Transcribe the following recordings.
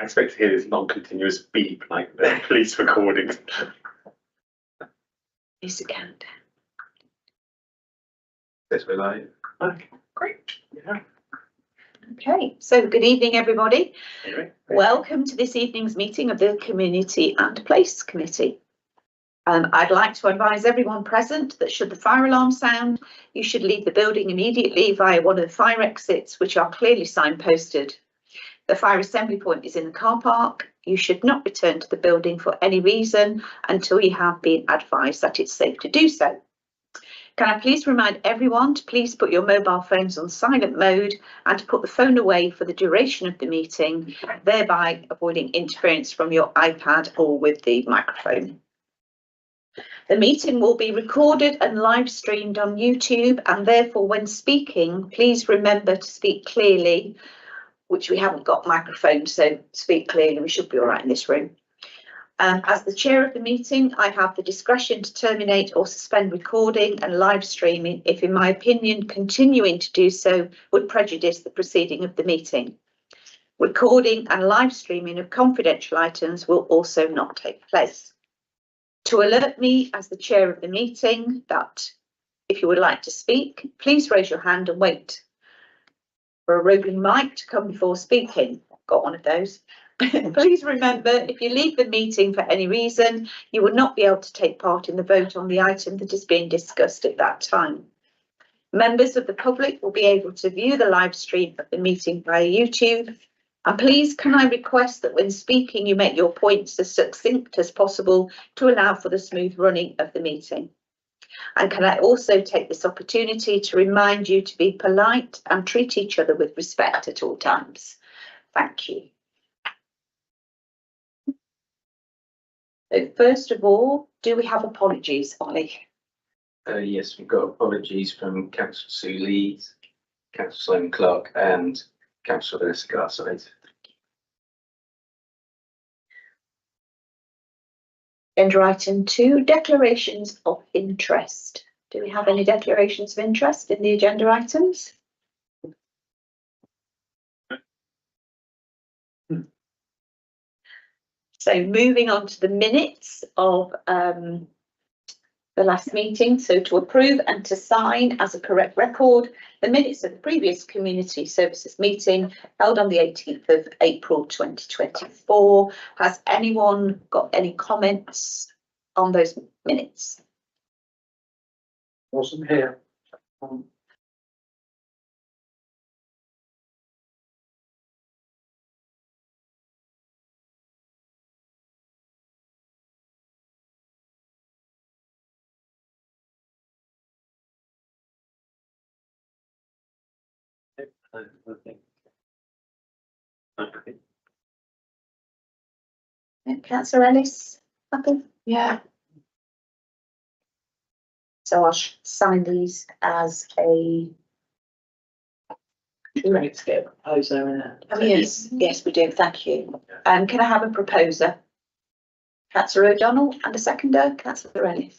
I expect to hear this non-continuous beep like the police recordings. Is a countdown. Yes, we're live. Okay, great. Yeah. Okay, so good evening, everybody. Anyway, Welcome to this evening's meeting of the Community and Place Committee. I'd like to advise everyone present that should the fire alarm sound, you should leave the building immediately via one of the fire exits, which are clearly signposted. The fire assembly point is in the car park. You should not return to the building for any reason until you have been advised that it's safe to do so. Can I please remind everyone to please put your mobile phones on silent mode and to put the phone away for the duration of the meeting, thereby avoiding interference from your iPad or with the microphone. The meeting will be recorded and live streamed on YouTube, and therefore when speaking, please remember to speak clearly, which we haven't got microphones, so speak clearly, we should be all right in this room. As the chair of the meeting, I have the discretion to terminate or suspend recording and live streaming if, in my opinion, continuing to do so would prejudice the proceeding of the meeting. Recording and live streaming of confidential items will also not take place. To alert me as the chair of the meeting that if you would like to speak, please raise your hand and wait for a roving mic to come before speaking. Got one of those. Please remember, if you leave the meeting for any reason, you will not be able to take part in the vote on the item that is being discussed at that time. Members of the public will be able to view the live stream of the meeting via YouTube. And please, can I request that when speaking, you make your points as succinct as possible to allow for the smooth running of the meeting. And can I also take this opportunity to remind you to be polite and treat each other with respect at all times. Thank you. So first of all, do we have apologies, Ollie? Yes, we've got apologies from Councillor Sue Leeds, Councillor Simon Clark and Councillor Vanessa Garside. Agenda item 2, declarations of interest. Do we have any declarations of interest in the agenda items? So moving on to the minutes of the last meeting. So to approve and to sign as a correct record the minutes of the previous community services meeting held on the 18th of April 2024. Has anyone got any comments on those minutes? Wasn't here. Councillor Ellis, happy? Yeah. So I'll sign these as a. Ready to get a proposer in it. Oh, yes, yes, we do. Thank you. Can I have a proposer? Councillor O'Donnell and a seconder, Councillor Ellis.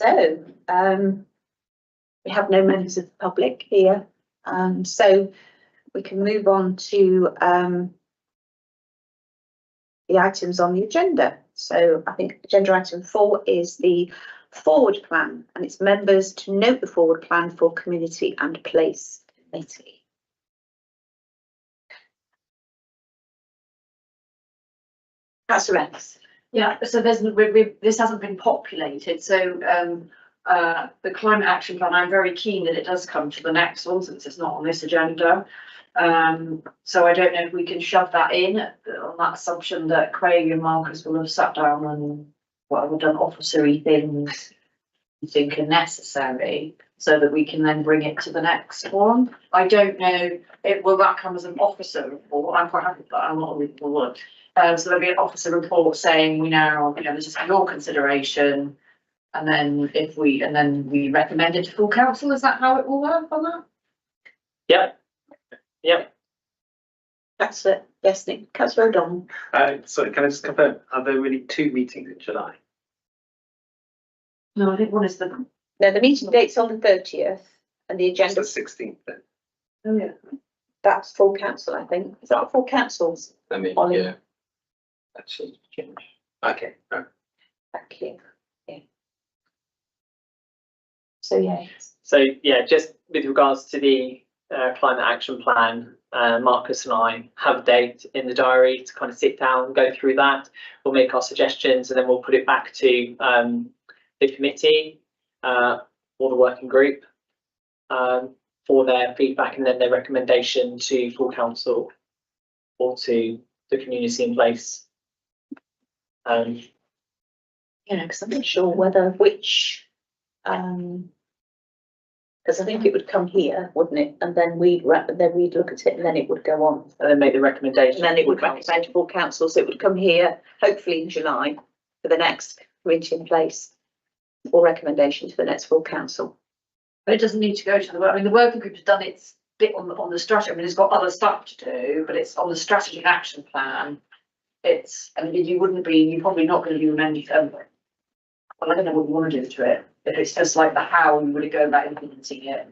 So, we have no members of the public here, so we can move on to the items on the agenda. So I think agenda item 4 is the forward plan, and it's members to note the forward plan for community and place committee. Councillor Ellis. Yeah, so there's this hasn't been populated, so the climate action plan, I'm very keen that it does come to the next one since it's not on this agenda. So I don't know if we can shove that in on that assumption that Craig and Marcus will have sat down and whatever done officery things you think are necessary. so that we can then bring it to the next one. I don't know, will that come as an officer report? I'm quite happy with that, I'm not a report one. So there'll be an officer report saying we now, this is for your consideration. And then we recommend it to full council. Is that how it will work on that? Yep. Councillor, yes, Nick, Councillor O'Donnell. So can I just confirm, are there really 2 meetings in July? No, I think one is the. No, the meeting date's on the 30th and the It's agenda, the 16th then? Oh, yeah. that's full council, I think. Is that full councils? I mean, Ollie. yeah. Actually, change. Okay. Thank you. Yeah. So, yeah. So yeah, just with regards to the climate action plan, Marcus and I have a date in the diary to kind of sit down and go through that. We'll make our suggestions and then we'll put it back to the committee or the working group for their feedback and then their recommendation to full council or to the community in place. Because I'm not sure whether which, because I think it would come here, wouldn't it? And then we'd look at it and then it would go on. And then make the recommendation. And then it would to full council. recommend to full council, so it would come here, hopefully in July, for the next committee in place. Or recommendation to the next full council. But it doesn't need to go to the, the working group has done its bit on the strategy. It's got other stuff to do, but it's on the strategy and action plan. You're probably not going to be amending. Well, I don't know what you want to do to it. If it's just like the how you would go about implementing it.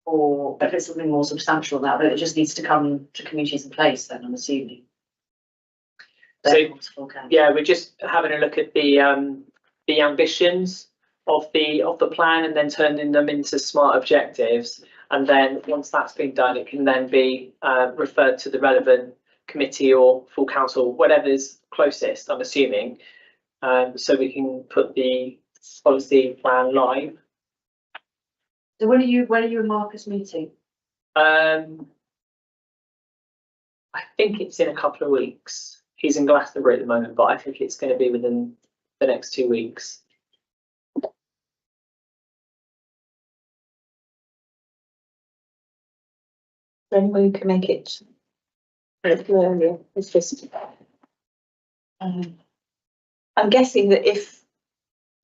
Or if it's something more substantial than that, but it just needs to come to communities in place then, I'm assuming. So, yeah, we're just having a look at the ambitions of the plan and then turning them into smart objectives. And then once that's been done, it can then be referred to the relevant committee or full council, whatever's closest, I'm assuming. So we can put the policy plan live. So when are you and Marcus meeting? I think it's in a couple of weeks. He's in Glastonbury at the moment, but I think it's going to be within the next 2 weeks. Then we can make it a little earlier. It's just, I'm guessing that if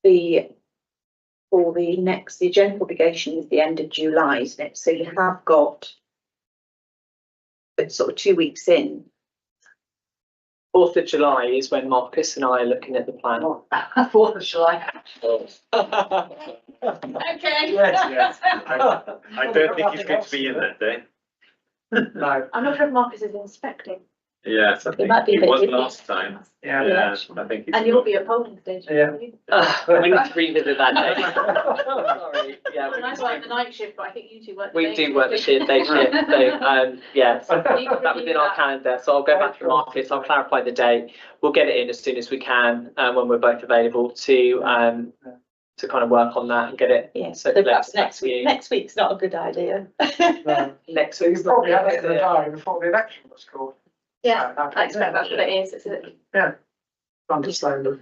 the agenda publication is the end of July, isn't it? So you have got it's sort of 2 weeks in. 4th of July is when Marcus and I are looking at the plan. 4th of July. Okay. Yes. I don't think he's going to be in that day. No. I'm not sure if Marcus is inspecting. Yes, I It think might be a it bit was different. last time. Yeah. Yeah, I think. And you'll be at polling station. Yeah. won't you? We need to revisit that day. Sorry. Yeah. And I work the night shift, but I think you two work the We day do shift. work the day shift, so yeah, so that was in our calendar, so I'll go back to Marcus, I'll clarify the date. We'll get it in as soon as we can, when we're both available to kind of work on that and get it. Yeah, So so perhaps next week. next week's not a good idea. Next So you week's probably have it in the yeah. diary before the election was called. Yeah, I expect that's what it is, isn't it? Understandable.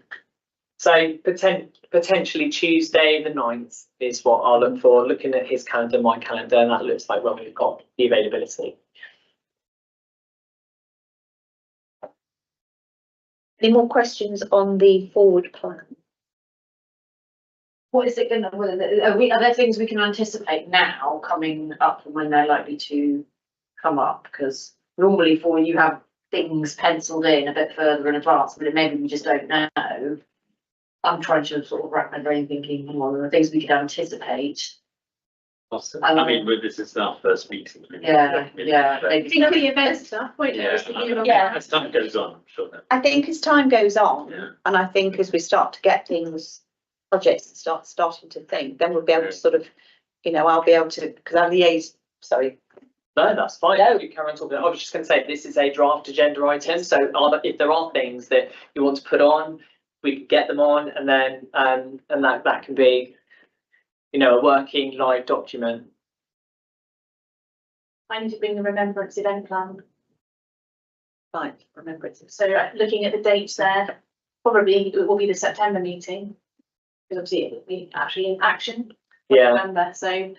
So potentially Tuesday the 9th is what I'll look for, looking at his calendar, my calendar, and that looks like when we've got the availability. Any more questions on the forward plan? What is it gonna, are there things we can anticipate now coming up and when they're likely to come up? Because normally for you have things penciled in a bit further in advance, but maybe we just don't know. I'm trying to sort of wrap my brain thinking, well, there are things we could anticipate. Awesome. I mean, this is our first meeting. Yeah. Maybe the event stuff, Yeah, as time goes on, I'm sure that. I think as time goes on, Yeah. and I think as we start to get projects starting to think, then we'll be able to sort of, I'll be able to, because I liaise, sorry. No, that's fine. No. You carry on talking. I was just going to say this is a draft agenda item. So if there are things that you want to put on, we can get them on, and then and that can be, a working live document. I need to bring the remembrance event plan. Right, remember it's. So looking at the dates there, probably it will be the September meeting. Because obviously it will be actually in action. Yeah. November, so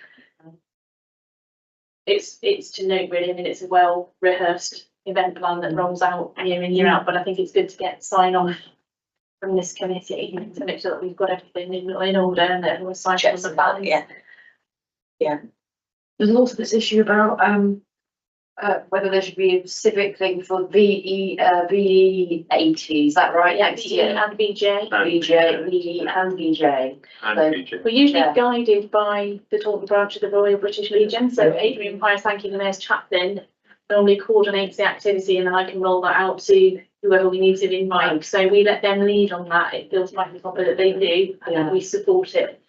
it's to note really. I mean, it's a well rehearsed event plan that rolls out year in, year out, but I think it's good to get sign off from this committee to make sure that we've got everything in order and that everyone's signed off on the plans. Yeah. There's also this issue about whether there should be a civic thing for VE 80, is that right? Yeah, Next VE year. and VJ. VE and VJ. And future. We're usually Yeah. guided by the Taunton branch of the Royal British Legion, so Adrian Price, thank you, the Mayor's chaplain, normally coordinates the activity and then I can roll that out to whoever we need to invite. So we let them lead on that. It feels like the proper that they do and then we support it.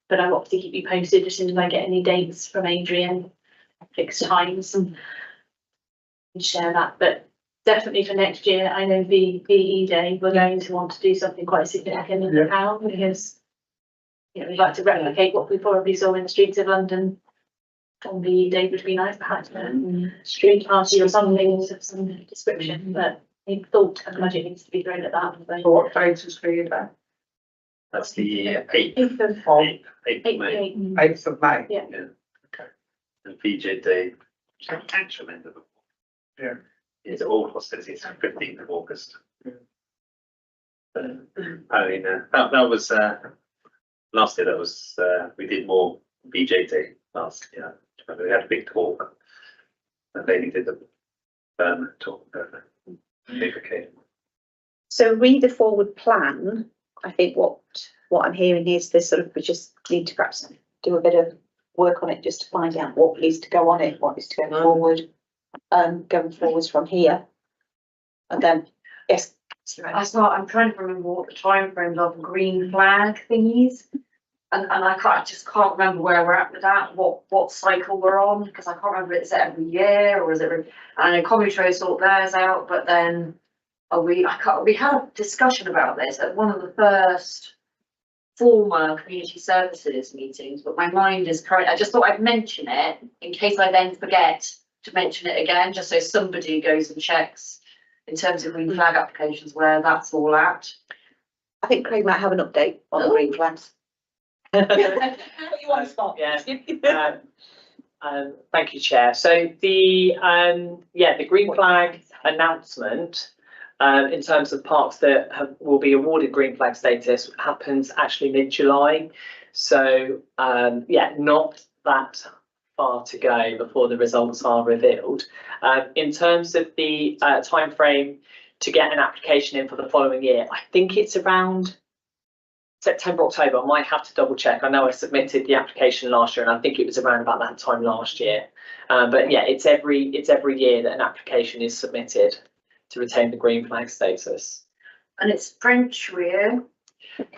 But I want to keep you posted as soon as I get any dates from Adrian, fixed times and share that. But definitely for next year, I know the VE Day, we're going to want to do something quite significant in the town because we'd like to replicate what we probably saw in the streets of London on VE Day would be nice, perhaps a street party or something of some description, but I thought a budget needs to be thrown at that. So what date is for you then? That's the 8th, 8th of 8th of May. 8th of May. Yeah. And VJ Day, which is the actual end of the. Yeah. It's all hostilities, 15th of August. I mean, that was, last year that was, we did more VJ Day last year. We had a big talk. And they did the talk. Okay. So read the forward plan. I think what I'm hearing is this sort of, we just need to perhaps do a bit of work on it just to find out what needs to go on it, what needs to go forward, going forwards from here. And then, yes. I'm trying to remember what the timeframes of green flag thingies. And I just can't remember where we're at with that, what cycle we're on, because I can't remember, is it every year or is it, I know Commutrow sort theirs out, but then we had a discussion about this at one of the first former community services meetings, but my mind is current. I just thought I'd mention it in case I then forget to mention it again, just so somebody goes and checks in terms of green flag applications where that's all at. I think Craig might have an update on the green flags. Yes. Thank you, Chair. So the green flag announcement in terms of parks that will be awarded green flag status happens actually mid-July. So not that far to go before the results are revealed. In terms of the time frame to get an application in for the following year, I think it's around September, October. I might have to double check. I know I submitted the application last year and I think it was around about that time last year. But yeah, it's every year that an application is submitted to retain the green flag status. And it's French Weir.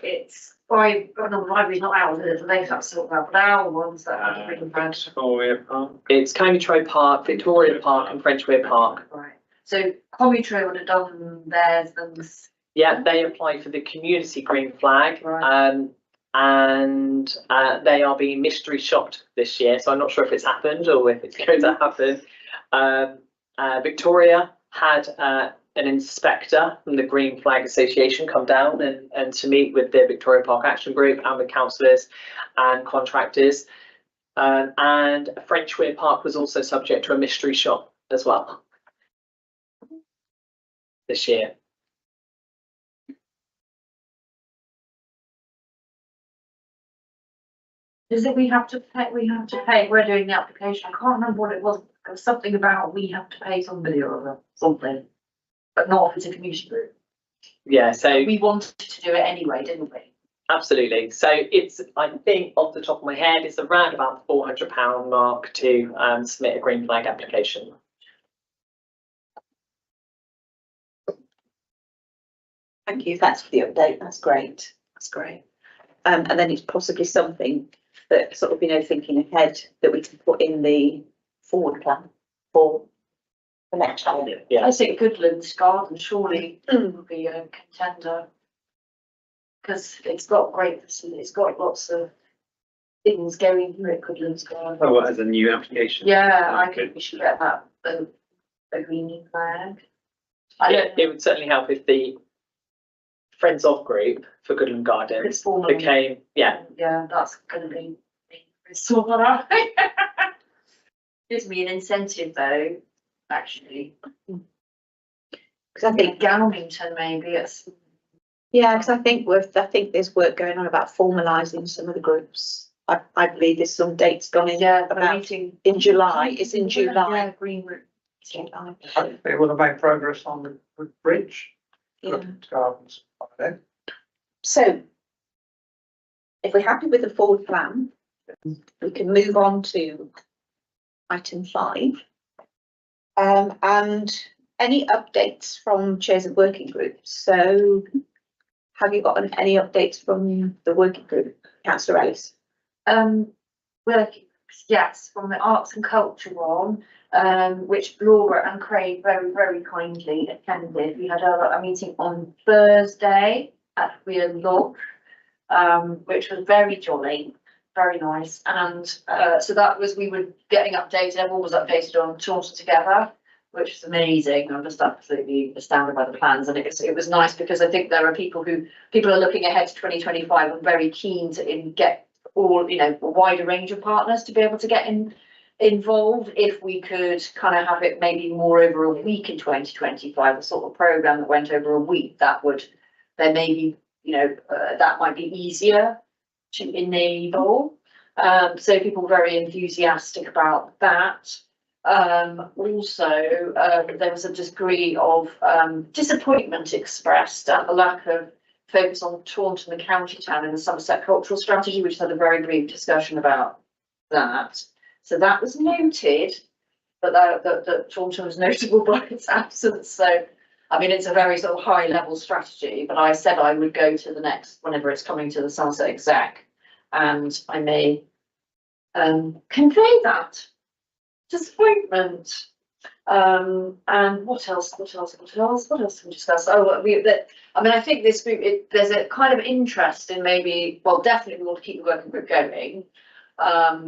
It's by, oh no, the library's not ours, is it? They have to sort that, but our ones that are green flag. Victoria Park. It's Commutrow Park, Victoria Park and French Weir Park. Right. So Commutrow would have done theirs and. Yeah, they apply for the community green flag, Right. and they are being mystery shopped this year. So I'm not sure if it's happened or if it's going to happen. Victoria had an inspector from the Green Flag Association come down and to meet with the Victoria Park Action Group and with councillors and contractors. And French Weir Park was also subject to a mystery shop as well this year. Is it we have to pay, we're doing the application, I can't remember what it was something about we have to pay somebody or other, something. But not if it's a community group. Yeah, so We wanted to do it anyway, didn't we? absolutely. So it's, I think off the top of my head, it's around about the £400 mark to submit a green flag application. Thank you. Thanks for the update. That's great. That's great. And then it's possibly something that sort of, thinking ahead that we can put in the forward plan for the next year. Yeah. I think Goodlands Garden surely would be a contender. Because it's got great facilities, it's got lots of things going through at Goodlands Garden. Oh, what, as a new application? Yeah, I think we should get that, a green flag. I don't It would certainly help if the Friends of group for Goodland Gardens It's formal. became, yeah, Yeah, that's gonna be Sort that out. Gives me an incentive though, actually. Because I think, Galmington maybe, it's. yeah, because I think there's work going on about formalising some of the groups. I believe there's some dates gone in Yeah, about meeting. in July. It's in Yeah, July. Green Route. July. Hopefully we'll have made progress on the bridge. Yeah. Gardens by then. So, if we're happy with the forward plan, we can move on to item 5. And any updates from chairs of working groups? So, have you got any updates from the working group, Councillor Ellis? Working, yes, from the arts and culture one, which Laura and Craig very, very kindly attended. We had a meeting on Thursday at Weir Lodge, which was very jolly, very nice. And so that was, we were getting updated, everyone was updated on Taunton Together, which was amazing. I'm just absolutely astounded by the plans. And it was nice because I think there are people are looking ahead to 2025 and very keen to get all, you know, a wider range of partners to be able to get involved. If we could kind of have it maybe more over a week in 2025, a sort of program that went over a week, that would, then maybe, you know, that might be easier to enable. So people were very enthusiastic about that. Also, there was a degree of disappointment expressed at the lack of focus on Taunton, the county town, in the Somerset cultural strategy, which had a very brief discussion about that. So that was noted, that Taunton was notable by its absence. So, I mean, it's a very sort of high level strategy, but I said I would go to the next, whenever it's coming to the Somerset exec, and I may convey that disappointment. And what else can we discuss? Oh, I mean, I think this group, there's a kind of interest in maybe, well, definitely we want to keep the working group going,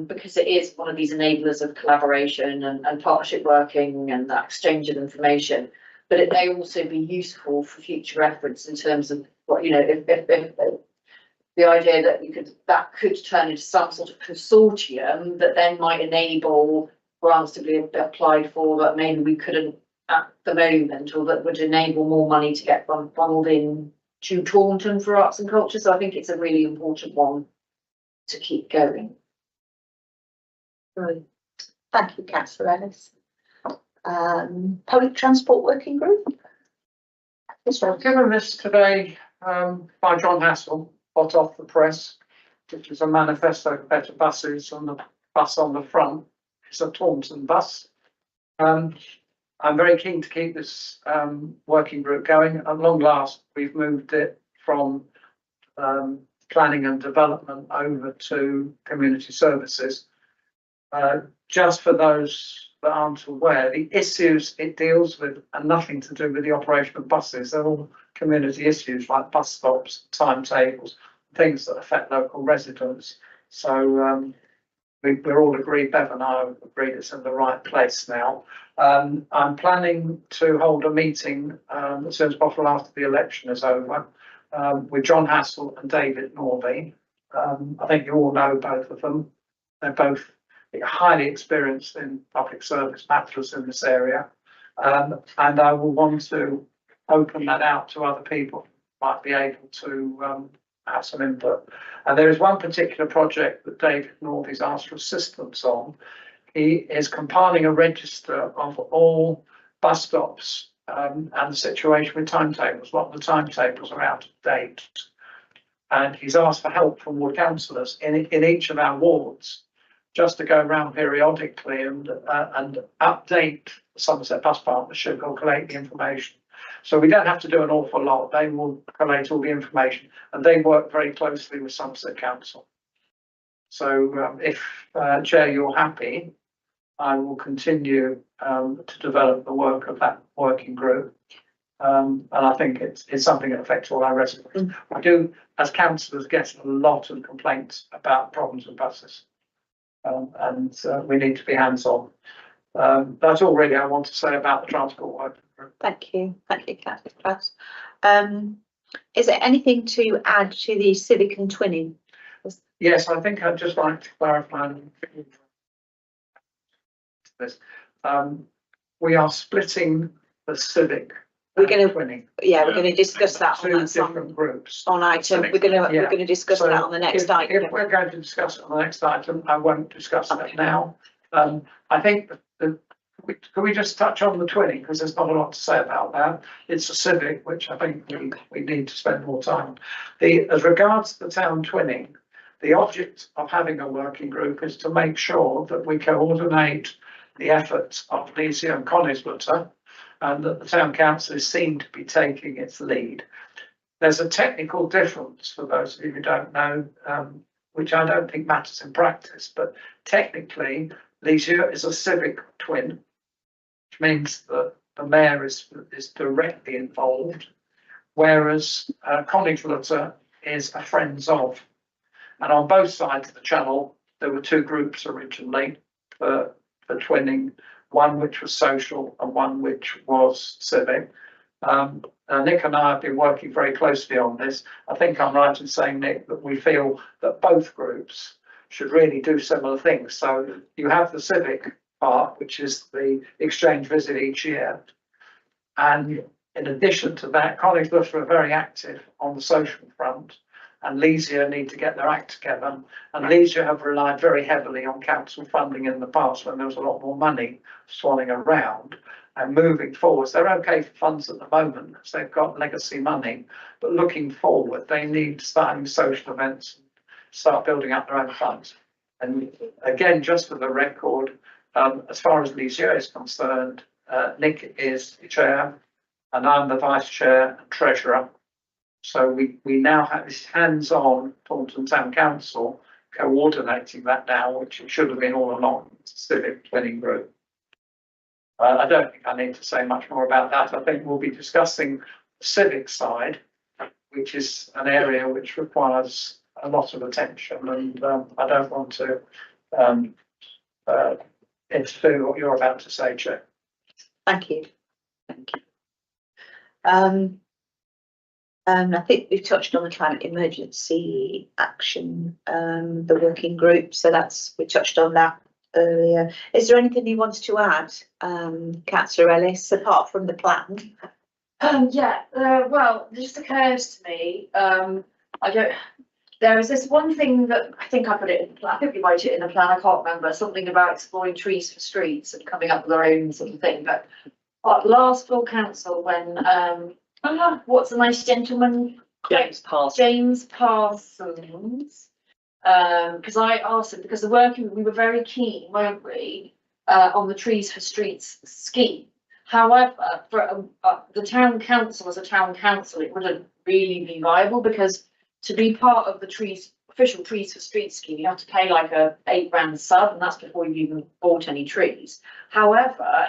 because it is one of these enablers of collaboration and partnership working and that exchange of information. But it may also be useful for future reference in terms of what, you know, if the idea that could turn into some sort of consortium that then might enable grants to be applied for that maybe we couldn't at the moment, or that would enable more money to get funneled in to Taunton for arts and culture. So I think it's a really important one to keep going. Right. Thank you, Councillor Ellis. Public Transport Working Group. So I've given this today by John Hassell, hot off the press, which is a manifesto for better buses, and the bus on the front is a Taunton bus. I'm very keen to keep this working group going. At long last, we've moved it from planning and development over to community services. Just for those that aren't aware, the issues it deals with are nothing to do with the operation of buses. They're all community issues like bus stops, timetables, things that affect local residents. So we're all agreed, Bev and I have agreed it's in the right place now. I'm planning to hold a meeting as soon as possible after the election is over, with John Hassell and David Norby. I think you all know both of them. They're both highly experienced in public service matters in this area, and I will want to open that out to other people who might be able to have some input. And there is one particular project that David Norby's asked for assistance on. He is compiling a register of all bus stops and the situation with timetables. What the timetables are out of date, and he's asked for help from ward councillors in each of our wards, just to go around periodically and update the Somerset Bus Partnership or collect the information. So we don't have to do an awful lot. They will collate all the information, and they work very closely with Somerset Council. So if Chair, you're happy, I will continue to develop the work of that working group. And I think it's something that affects all our residents. I do, as councillors, get a lot of complaints about problems with buses. And we need to be hands-on. That's all really I want to say about the transport working group. Thank you, Councillor Klaus. Is there anything to add to the civic and twinning? Yes, I think I'd just like to clarify this. We are splitting the civic. We're gonna- twinning. Yeah, we're going to discuss that Two on different groups. item. We're going Yeah. to discuss that on the next If item. we're going to discuss it on the next item, I won't discuss that now. I think can we just touch on the twinning, because there's not a lot to say about that. It's a civic, which I think we need to spend more time. As regards to the town twinning, the object of having a working group is to make sure that we coordinate the efforts of Lesia and Conisbrough, and that the town council is seen to be taking its lead. There's a technical difference for those of you who don't know, which I don't think matters in practice, but technically Lesia is a civic twin, which means that the mayor is directly involved, whereas Conisbrough is a friends of. And on both sides of the channel, there were two groups originally for twinning, one which was social and one which was civic. Nick and I have been working very closely on this. I think I'm right in saying, Nick, that we feel that both groups should really do similar things. So you have the civic part, which is the exchange visit each year. And in addition to that, Conisbrough are very active on the social front, and Lesia need to get their act together. And Lesia have relied very heavily on council funding in the past when there was a lot more money swirling around. And moving forwards, they're okay for funds at the moment because they've got legacy money. But looking forward, they need starting social events and start building up their own funds. And again, just for the record, as far as Lesia is concerned, Nick is the chair and I'm the vice chair and treasurer. So we now have this hands-on Taunton Town Council coordinating that now, which it should have been all along. It's a civic twinning group. I don't think I need to say much more about that. I think we'll be discussing the civic side, which is an area which requires a lot of attention, and I don't want to interfere what you're about to say, Chair. Thank you. Thank you. I think we've touched on the climate emergency action, the working group. So we touched on that earlier. Is there anything you wanted to add, Councillor Ellis, apart from the plan? Well, it just occurs to me, there is this one thing that I think I put it in the plan, I think we wrote it in the plan, I can't remember, something about exploring trees for streets and coming up with their own sort of thing, but at last full council when, what's the nice gentleman? James Parsons. Because I asked him, because we were very keen, weren't we, on the Trees for Streets scheme. However, for the town council as a town council, it wouldn't really be viable, because to be part of the official Trees for Streets scheme, you have to pay like a £8 sub, and that's before you've even bought any trees. However,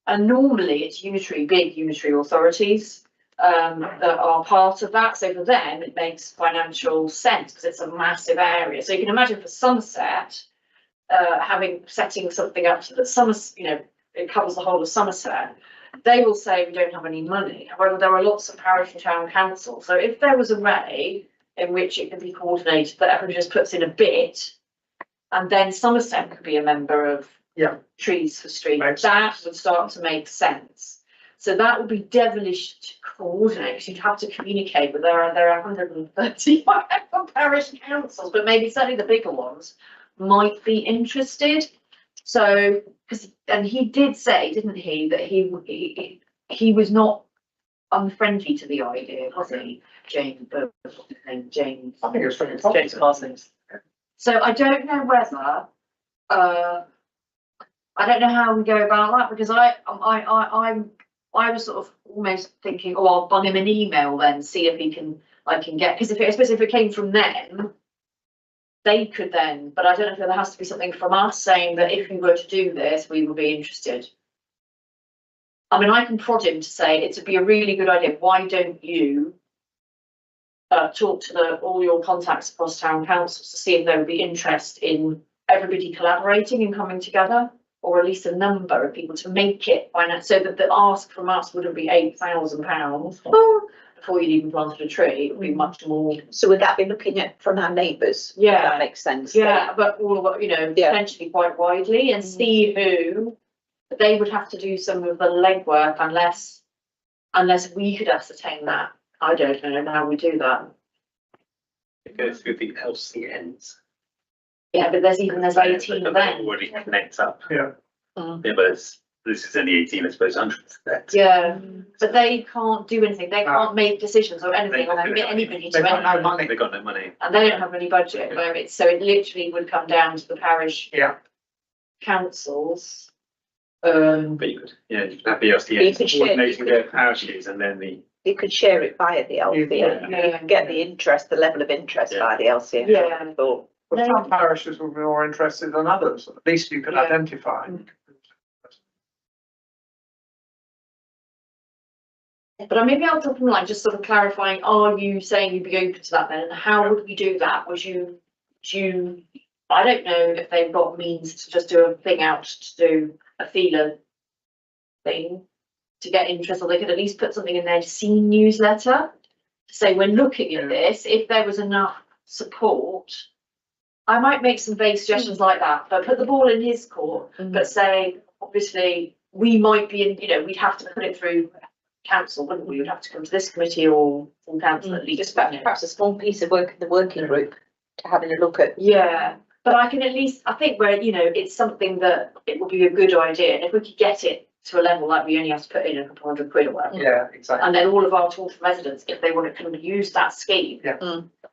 and normally it's big unitary authorities that are part of that. So for them, it makes financial sense because it's a massive area. So you can imagine for Somerset, setting something up so that it covers the whole of Somerset. They will say we don't have any money. However, there are lots of parish and town councils. So if there was a way in which it could be coordinated that everyone just puts in a bit, and then Somerset could be a member of Trees for Streets, that would start to make sense. So that would be devilish to coordinate, because you'd have to communicate with there are 130 parish councils, but maybe certainly the bigger ones might be interested. So, and he did say, didn't he, that he was not unfriendly to the idea, was he, James? James. I think it's very James Parsons. So I don't know whether, I don't know how we go about that, because I was sort of almost thinking, oh, I'll bung him an email then, see if I can get, because especially if it came from them, they could then, but I don't know if there has to be something from us saying that if we were to do this, we would be interested. I mean, I can prod him to say it would be a really good idea. Why don't you talk to all your contacts across town councils to see if there would be interest in everybody collaborating and coming together, or at least a number of people to make it finance, so that the ask from us wouldn't be £8,000, before you even planted a tree, it would be much more. So would that be looking at from our neighbours? Yeah. That makes sense. Yeah, but all of, Yeah. potentially quite widely and see who, they would have to do some of the legwork unless we could ascertain that. I don't know how we do that. It goes through the LCNs. Yeah, but there's 18 But of they them. already connect up. Yeah. Yeah, but this is only 18, I suppose, 100. Yeah, but they can't do anything. They No. can't make decisions or anything or They- admit anybody to They've got no anything. money. They got no money. And they don't have any budget at the moment, so it literally would come down to the parish Yeah. councils. But you could have the You LCNs could share- coordinating their parishes and then the. You could share it via the LCN. Yeah. You can get the interest, the level of interest via the LCN. Yeah. Or- But some parishes will be more interested than others. At least you can Yeah. identify. But I maybe I'll drop them like just sort of clarifying, are you saying you'd be open to that then? And how would we do that? Would you, I don't know if they've got means to just do a thing out to do a feeler thing to get interest, or they could at least put something in their scene newsletter to say, we're looking at this, if there was enough support. I might make some vague suggestions like that, but put the ball in his court, but say, obviously, we might be in, we'd have to put it through council, wouldn't we? We'd have to come to this committee or from council at least. Just perhaps a small piece of work in the working group to having a look at. Yeah, but I can at least, I think where, it's something that it would be a good idea, and if we could get it to a level like we only have to put in a couple £100 or whatever. Yeah, exactly. And then all of our Taunton residents, if they want to come and use that scheme,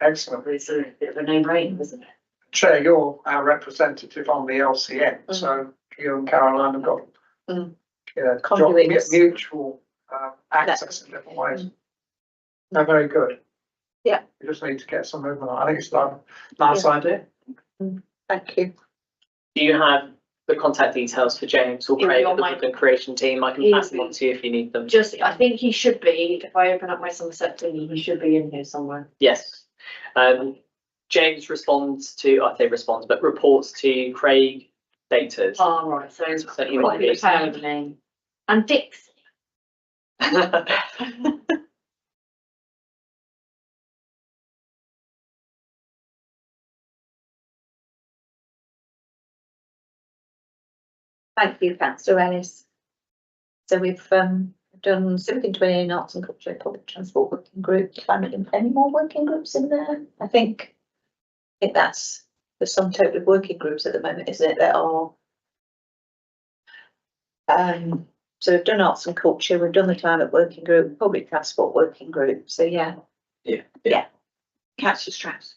Excellent. it's a bit of a no-brainer, isn't it? Chair, you're our representative on the LCN, so you and Caroline have got Conduits. mutual access in different ways. They're very good. Yeah. You just need to get some movement on. I think it's a nice idea. Thank you. Do you have the contact details for James or He'll be Craig on of the my- Woodland Creation team? I can He'll pass them on to you if you need them. I think he should be, if I open up my Somerset thingy, he should be in here somewhere. Yes. James responds to, I say responds, but reports to Craig Daters. Oh, right, so So he might probably a be. pair of the name. And Dixie. Thank you, councillor Ellis. So we've done civic twinning, arts and culture, public transport working group, climate and any more working groups in there? I think that's the sum total of working groups at the moment, isn't it? There are. So we've done arts and culture, we've done the climate working group, public transport working group. So yeah. Councillor Strauss.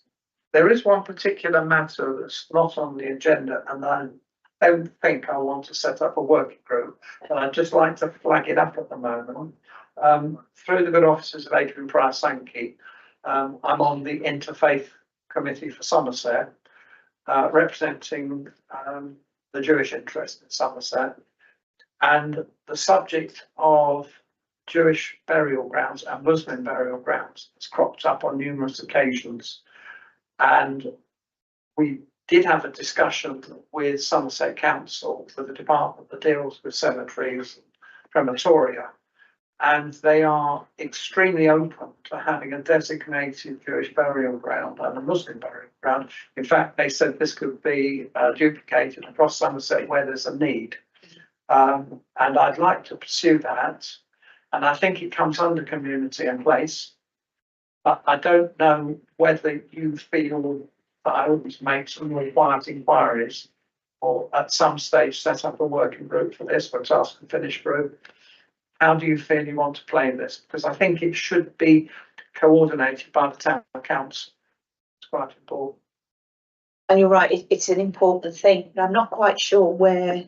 There is one particular matter that's not on the agenda, and I don't think I want to set up a working group, but I'd just like to flag it up at the moment. Through the good offices of Adrian Price Sankey, I'm on the Interfaith Committee for Somerset, representing the Jewish interest in Somerset. And the subject of Jewish burial grounds and Muslim burial grounds has cropped up on numerous occasions. And we did have a discussion with Somerset Council, with the department that deals with cemeteries and crematoria. And they are extremely open to having a designated Jewish burial ground and a Muslim burial ground. In fact, they said this could be duplicated across Somerset where there's a need. And I'd like to pursue that. And I think it comes under community and place. But I don't know whether you feel that I always make some required inquiries or at some stage set up a working group for this, for task and finish group. How do you feel you want to play this? Because I think it should be coordinated by the town council. It's quite important. And you're right, it's an important thing, but I'm not quite sure where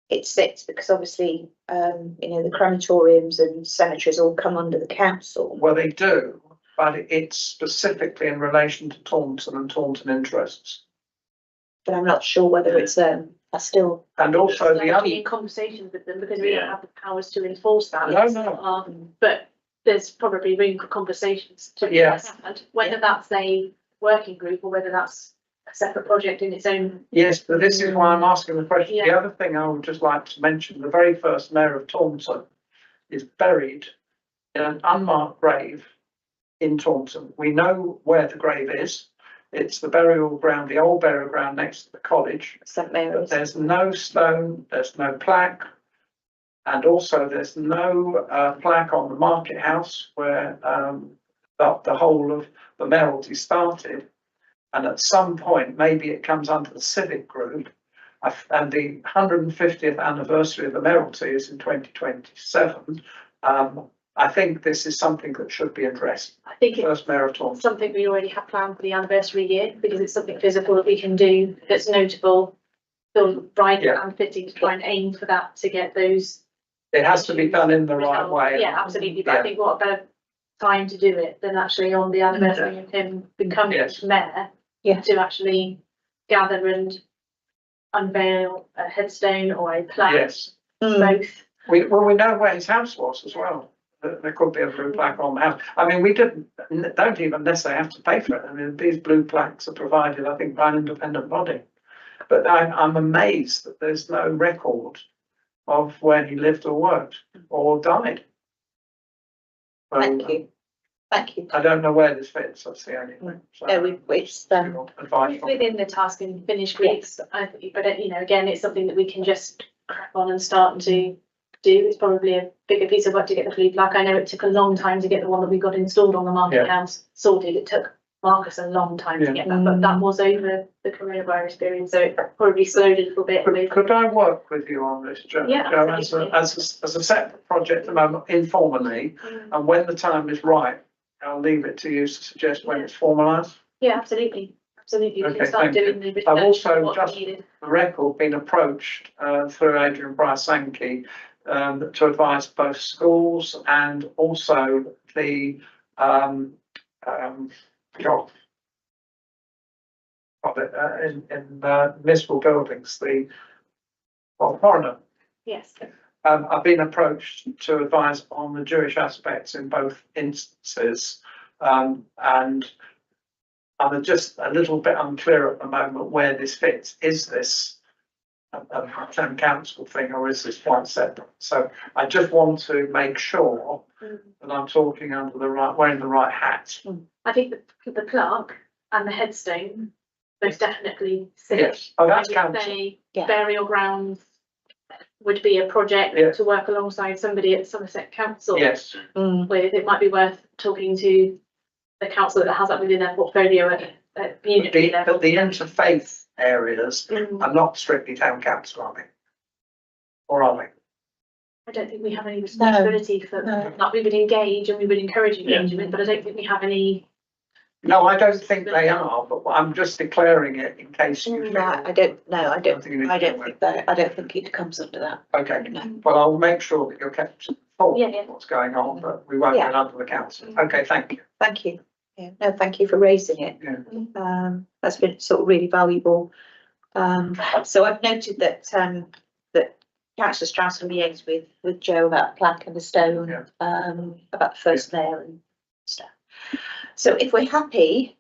it sits because obviously, the crematoriums and cemeteries all come under the council. Well, they do, but it's specifically in relation to Taunton and Taunton interests. But I'm not sure whether it's still. And also the other. In conversations with them because we don't have the powers to enforce that. No. But there's probably room for conversations to be had, whether that's a working group or whether that's a separate project in its own. Yes, but this is why I'm asking the question. The Yeah. other thing I would just like to mention, the very first mayor of Taunton is buried in an unmarked grave in Taunton. We know where the grave is. It's the burial ground, the old burial ground next to the college. St But Mary's. there's no stone, there's no plaque. And also there's no plaque on the market house where the whole of the Mayoralty started. And at some point, maybe it comes under the civic group. And the 150th anniversary of the Mayoralty is in 2027. I think this is something that should be addressed. I think it's First Mayor of Taunton. something we already have planned for the anniversary year, because it's something physical that we can do that's notable, feel right Yeah. and fitting to try and aim for that, to get those. It has to be done in the right way. Yeah, absolutely, but I Yeah. think what a better time to do it than actually on the anniversary of him becoming Yes. mayor. Yeah. To actually gather and unveil a headstone or a plaque, Yes. both. We know where his house was as well. There could be a blue plaque on the house. I mean, we don't even necessarily have to pay for it. I mean, these blue plaques are provided, I think, by an independent body. But I'm amazed that there's no record of where he lived or worked or died. Thank you. Thank you. I don't know where this fits, that's the only thing. So, No, it's your advice It's on it. within the task and finish groups, I think, but you know, again, it's something that we can just crack on and start to do. It's probably a bigger piece of work to get the blue plaque. I know it took a long time to get the one that we got installed on the market house sorted. It took Marcus a long time to get that, but that was over the coronavirus period, so it probably slowed a little bit. Could I work with you on this, Jo? Yeah, Jo, absolutely. as a separate project at the moment, informally, and when the time is right, I'll leave it to you to suggest when it's formalised. Yeah, absolutely, absolutely. We Okay, can start thank you. doing the research. I've also on what's just- needed. The record been approached through Adrian Bryce-Sankey to advise both schools and also the in municipal buildings, the coroner. Yes. I've been approached to advise on the Jewish aspects in both instances, and I'm just a little bit unclear at the moment where this fits. Is this a town council thing, or is this quite separate? So I just want to make sure that I'm talking under the right, wearing the right hat. I think the plaque and the headstone most definitely sit. Yes, oh, that's I would council. say Yeah. burial grounds would be a project Yeah. to work alongside somebody at Somerset Council Yes, with. It might be worth talking to the council that has that within their portfolio at but unity the level. interfaith areas are not strictly town council, are they? Or are they? I don't think we have any responsibility for no. that. We would engage and we would encourage engagement, but I don't think we have any. No, I don't think they are, but I'm just declaring it in case you feel. Right, I don't know, I don't Something you need I to don't know think that, I don't think it comes under that. Okay, No. well, I'll make sure that you're kept informed Yeah, of yeah. what's going on, but we won't Yeah. go under the council. Okay, thank you. Thank you. Yeah, no, thank you for raising it. Yeah. That's been sort of really valuable. So I've noted that that Councillor Strauss will liaise with Joe about the plaque and the stone, Yeah. about the first mayor and stuff. So if we're happy,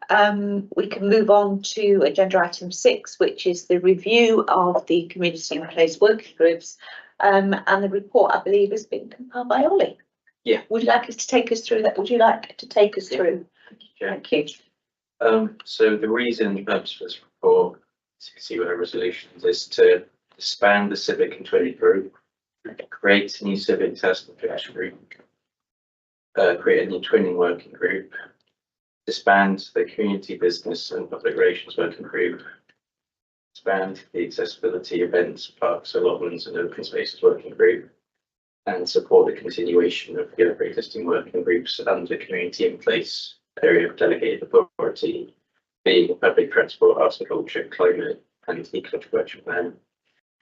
we can move on to agenda item 6, which is the review of the community and place working groups. And the report, I believe, has been compiled by Ollie. Yeah. Would you like us to take us through that? Would you like to take us through? Thank you. So the reason, the purpose for this report, as you can see with our resolutions, is to expand the civic and twinning group, create a new civic task and action group, create a new twinning working group, disband the community business and public relations working group, expand the accessibility events, parks, allotments and open spaces working group, and support the continuation of the other existing working groups under community in place area of delegated authority, being public transport, arts and culture, climate and ecological action plan.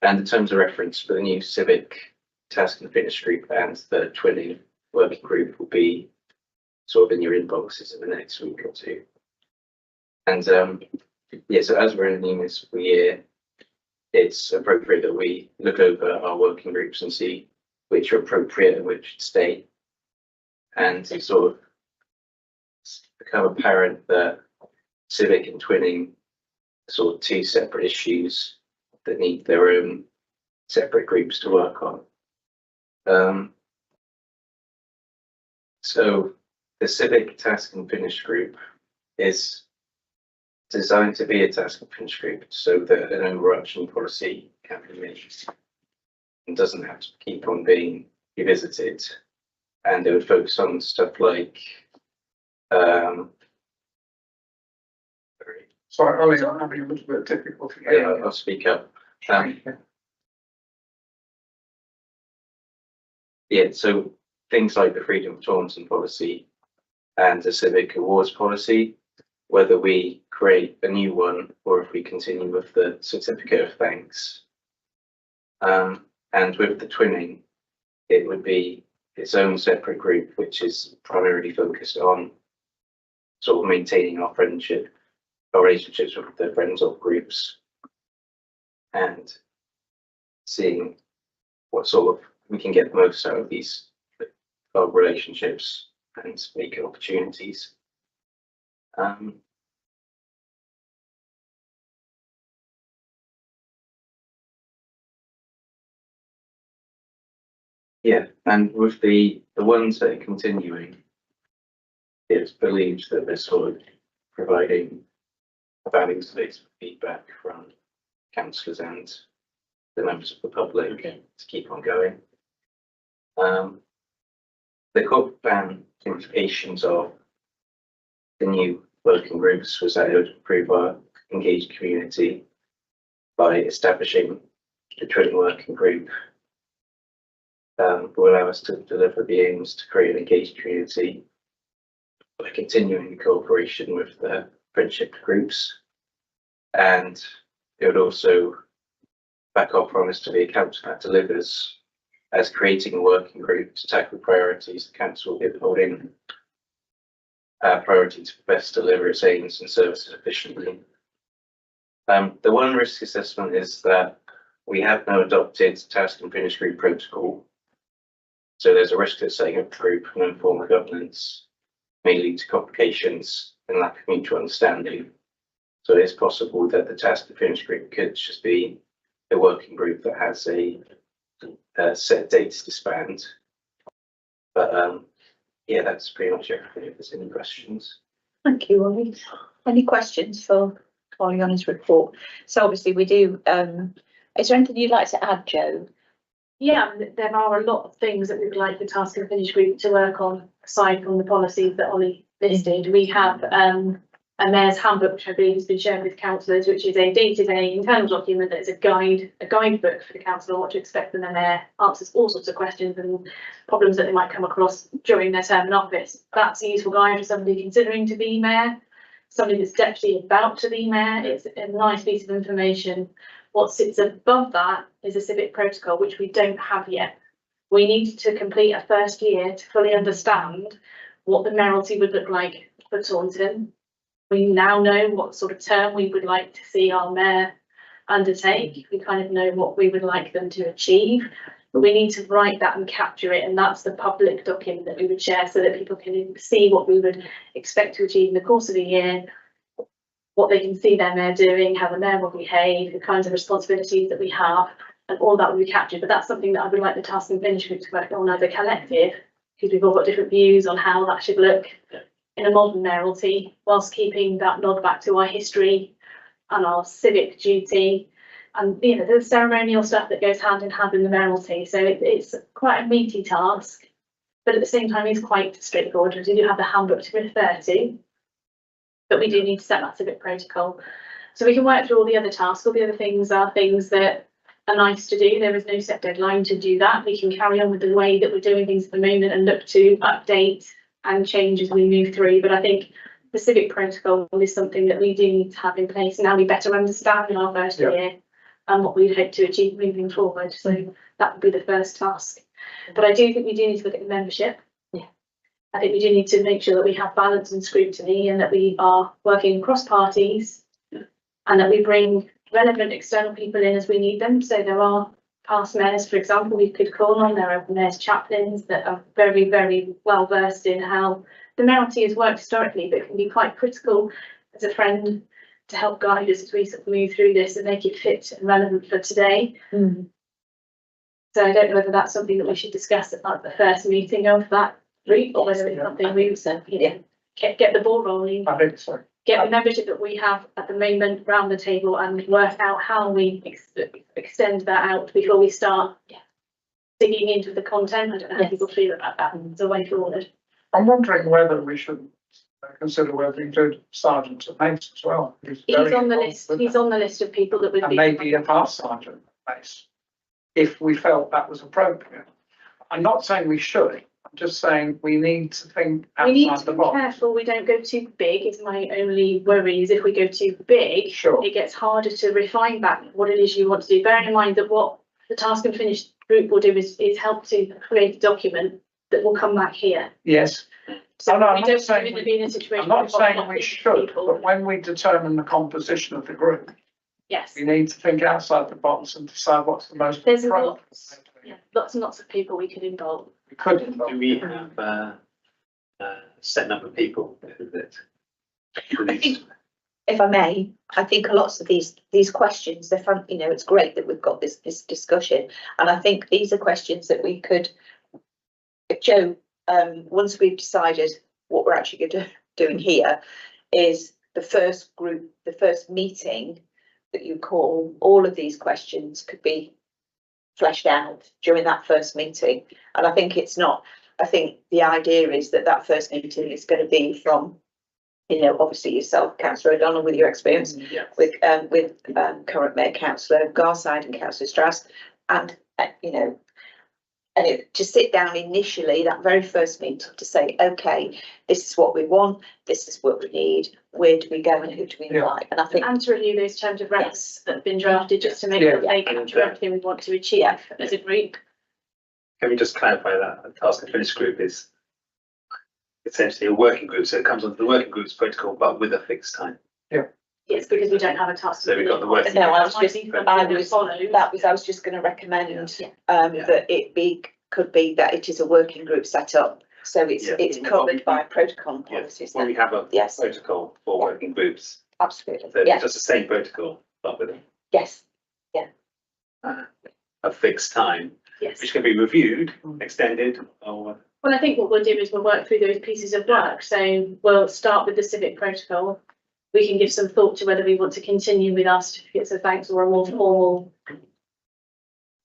And the terms of reference for the new civic task and fitness group and the twinning working group will be sort of in your inboxes in the next week or two. And yeah, so as we're in the new municipal year, it's appropriate that we look over our working groups and see which are appropriate and which should stay. And to sort of become apparent that civic and twinning are sort of two separate issues that need their own separate groups to work on. So the civic task and finish group is designed to be a task and finish group so that an overarching policy can be made and doesn't have to keep on being revisited. And it would focus on stuff like Sorry, Ollie, I'm having a little bit of difficulty. yeah, I'll speak up. Yeah, so things like the freedom of Taunton policy and the civic awards policy, whether we create a new one or if we continue with the certificate of thanks. And with the twinning, it would be its own separate group, which is primarily focused on sort of maintaining our friendship, our relationships with the friends of groups, and seeing what sort of we can get the most out of these relationships and make opportunities. Yeah, and with the ones that are continuing, it's believed that they're sort of providing a valuing space for feedback from councillors and the members of the public to keep on going. The corporate plan implications of the new working groups was that it would improve our engaged community by establishing the twinning working group. Will allow us to deliver the aims to create an engaged community by continuing the cooperation with the friendship groups, and it would also back our promise to be a council that delivers, as creating a working group to tackle priorities the council will be holding priority to best deliver its aims and services efficiently. The one risk assessment is that we have no adopted task and finish group protocol. So there's a risk that setting up a group and no form of governance may lead to complications and lack of mutual understanding. So it is possible that the task and finish group could just be a working group that has a set date to disband. But yeah, that's pretty much everything. If there's any questions. Thank you, Ollie. Any questions for Ollie on his report? So obviously we do, is there anything you'd like to add, Jo? Yeah, there are a lot of things that we would like the task and finish group to work on, aside from the policies that Ollie listed. We have a mayor's handbook, which I believe has been shared with councillors, which is a day-to-day internal document that is a guidebook for the council on what to expect from the mayor, answers all sorts of questions and problems that they might come across during their term in office. That's a useful guide for somebody considering to be mayor, somebody that's deputy about to be mayor. It's a nice piece of information. What sits above that is a civic protocol, which we don't have yet. We need to complete a first year to fully understand what the mayoralty would look like for Taunton. We now know what sort of term we would like to see our mayor undertake. We kind of know what we would like them to achieve, but we need to write that and capture it. And that's the public document that we would share so that people can see what we would expect to achieve in the course of the year, what they can see their mayor doing, how the mayor will behave, the kinds of responsibilities that we have, and all that will be captured. But that's something that I would like the task and finish group to work on as a collective, because we've all got different views on how that should look in a modern mayoralty, whilst keeping that nod back to our history and our civic duty, and you know, the ceremonial stuff that goes hand in hand in the mayoralty. So it's quite a meaty task, but at the same time, it's quite straightforward. We do have the handbook to refer to, but we do need to set that civic protocol. So we can work through all the other tasks. All the other things are things that are nice to do. There is no set deadline to do that. We can carry on with the way that we're doing things at the moment and look to update and change as we move through. But I think the civic protocol is something that we do need to have in place. Now we better understand in our first year and what we'd hope to achieve moving forward. So that would be the first task. But I do think we do need to look at the membership. I think we do need to make sure that we have balance and scrutiny and that we are working across parties and that we bring relevant external people in as we need them. So there are past mayors, for example, we could call on. There are mayor's chaplains that are very, very well versed in how the mayoralty has worked historically, but can be quite critical as a friend to help guide us as we sort of move through this and make it fit and relevant for today. So I don't know whether that's something that we should discuss at like the first meeting of that route, or whether it's something we, you know, get the ball rolling. I think so. Get the membership that we have at the moment round the table and work out how we extend that out before we start digging into the content. I don't know how people feel about that as a way forward. I'm wondering whether we should consider whether we include sergeants and mates as well. He's on the list. He's on the list of people that would And be. maybe a past sergeant base, if we felt that was appropriate. I'm not saying we should, I'm just saying we need to think We need outside to the be box. careful we don't go too big, is my only worry, is if we go too big, Sure, it gets harder to refine back what it is you want to do. Bearing in mind that what the task and finish group will do is help to create a document that will come back here. yes. So No, I'm we not don't saying want to be in a situation. I'm not where we've got saying lots we of should, people. but when we determine the composition of the group, Yes, we need to think outside the box and decide what's the most there's appropriate. lots and lots of people we could involve. We could involve. Do we have a set number of people that? I think, if I may, I think lots of these questions, they're fun, you know, it's great that we've got this discussion. And I think these are questions that we could, if Joe, once we've decided what we're actually doing here, is the first group, the first meeting that you call, all of these questions could be fleshed out during that first meeting. And I think it's not, I think the idea is that that first meeting is going to be from, you know, obviously yourself, Councillor O'Donnell, with your experience, with current Mayor Councillor Garside and Councillor Strauss, and you know, and it, to sit down initially, that very first meeting, to say, okay, this is what we want, this is what we need, where do we go and who do we invite? And I think, And to review those terms of reference that have been drafted, just to make Yeah. sure they capture everything we want to achieve as a group. Can we just clarify that the task and finish group is essentially a working group, so it comes under the working group's protocol, but with a fixed time. Yes, because we don't have a task. So we've got the working. no, I was Might just, be something I that was, follows. I was just going to recommend, Yeah. Yeah. that it be, could be that it is a working group set up, so it's, Yeah. it's covered by protocol and policies. Well, we have a Yes. protocol for working groups, Absolutely, so yeah, it's just the same protocol, but with yes, a fixed time, Yes. which can be reviewed, extended, or. Well, I think what we'll do is we'll work through those pieces of work. So we'll start with the civic protocol. We can give some thought to whether we want to continue with our certificates of thanks or a more formal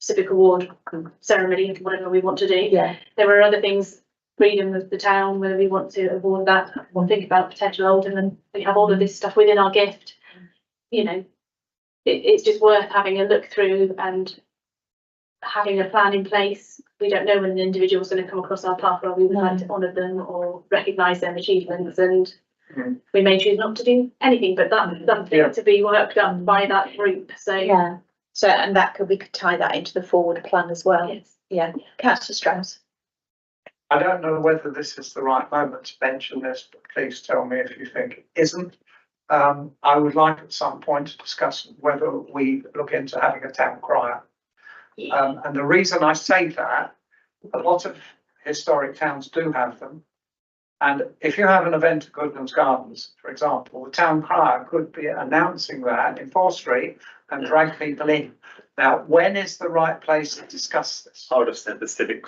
civic award ceremony, whatever we want to do. yeah, There are other things, freedom of the town, whether we want to award that, or think about potential aldermen. We have all of this stuff within our gift. You know, it's just worth having a look through and having a plan in place. We don't know when an individual is going to come across our path where we would like to honour them or recognise their achievements, and we may choose not to do anything, but that's something to be worked up by that group. So yeah. So, and that could, we could tie that into the forward plan as well. yes. Yeah, Councillor Strauss. I don't know whether this is the right moment to mention this, but please tell me if you think it isn't. I would like at some point to discuss whether we look into having a town crier. And the reason I say that, a lot of historic towns do have them. And if you have an event at Goodlands Gardens, for example, the town crier could be announcing that in 4th Street and drag people in. Now, when is the right place to discuss this? I would have said the civic.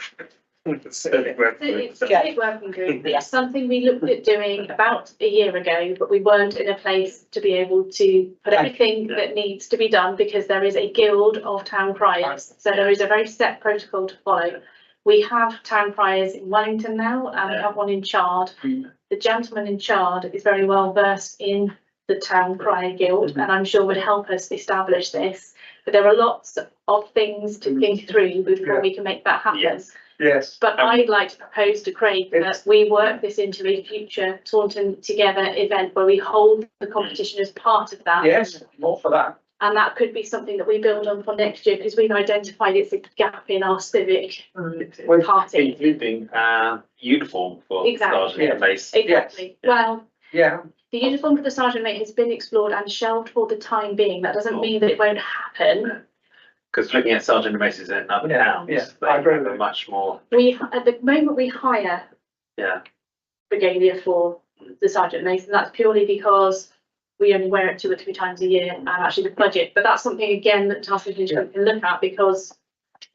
The civic work group. It's a big working group. It's something we looked at doing about a year ago, but we weren't in a place to be able to put everything that needs to be done, because there is a guild of town criers. So there is a very set protocol to follow. We have town criers in Wellington now, and we have one in Chard. The gentleman in Chard is very well versed in the town crier guild, and I'm sure would help us establish this. But there are lots of things to think through before we can make that happen. Yes. Yes. But I'd like to propose to Craig that we work this into a future Taunton Together event where we hold the competition as part of that. Yes, more for that. And that could be something that we build on for next year, because we've identified it's a gap in our civic party. Including uniform for Exactly. sergeant and mace. Exactly. Well, Yeah, the uniform for the sergeant mate has been explored and shelved for the time being. That doesn't mean that it won't happen. Because looking at sergeant and maces in other towns, yeah, I agree with they are you. much more, At the moment, we hire yeah. regalia for the sergeant mace, and that's purely because we only wear it 2 or 3 times a year, and actually the budget. But that's something again that task and finish group can look at, because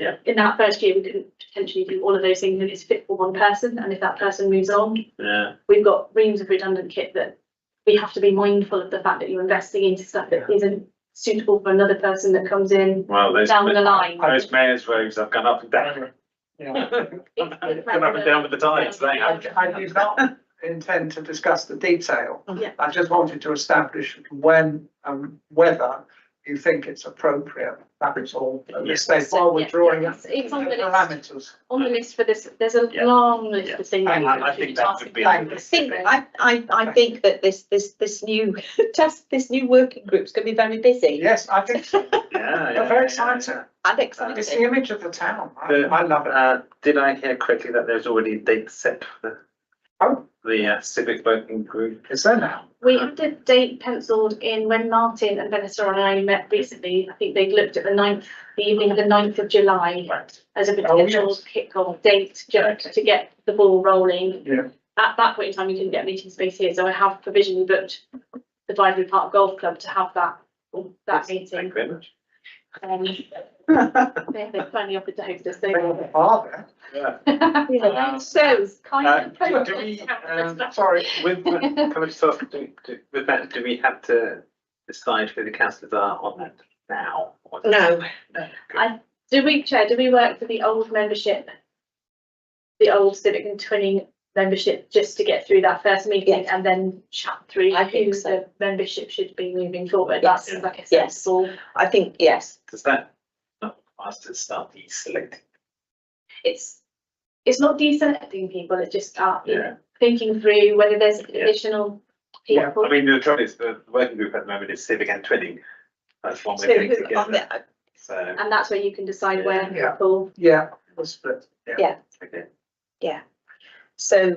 Yeah. In that first year, we couldn't potentially do all of those things, and it's fit for one person, and if that person moves on, Yeah. we've got reams of redundant kit that we have to be mindful of the fact that you're investing into stuff that isn't suitable for another person that comes in Well, those down the line. those mayor's robes have gone up and down. Yeah. Gone up and down with the tides. They have. I did not intend to discuss the detail. Yeah. I just wanted to establish when and whether you think it's appropriate. That was all at this stage, while we're drawing up It's on the list. parameters. On the list for this, there's a Yeah. long list Yeah. of things. I think that would be- I think that this new this new working group's going to be very busy Yes, I think so. Yeah. Very exciting. and It's the exciting. image of the town. I love it. Did I hear correctly that there's already a date set for Oh, the civic working group? is there now? We had a date penciled in when Martin and Vanessa and I met recently. I think they'd looked at the evening of the 9th of July Right. as a potential yes. kick-off date, just to get the ball rolling. Yeah. At that point in time, we didn't get meeting space here, so I have provisionally booked the Vibrary Park Golf Club to have that Thank you meeting. very much. They finally offered to host us, so. Are there? Yeah. So Kind of. do we, Sorry. With, can I just ask, with that, do we have to decide who the councillors are on that now? Or- no, No. Do we work for the old membership? The old Civic and Twinning membership, just to get through that first meeting Yes. and then chat through I think who so. the membership should be moving forward? That Yes. seems like a Yes. sensible. I think yes. Does that not us to start the selecting? It's not deselecting people, it's just Yeah. thinking through whether there's Yeah. additional Yeah, people. I mean, the trouble is, the working group at the moment is civic and twinning. That's one So we're putting who on together, the, so, And that's where you can decide where Yeah. people. Yeah, the split. Yeah. okay. so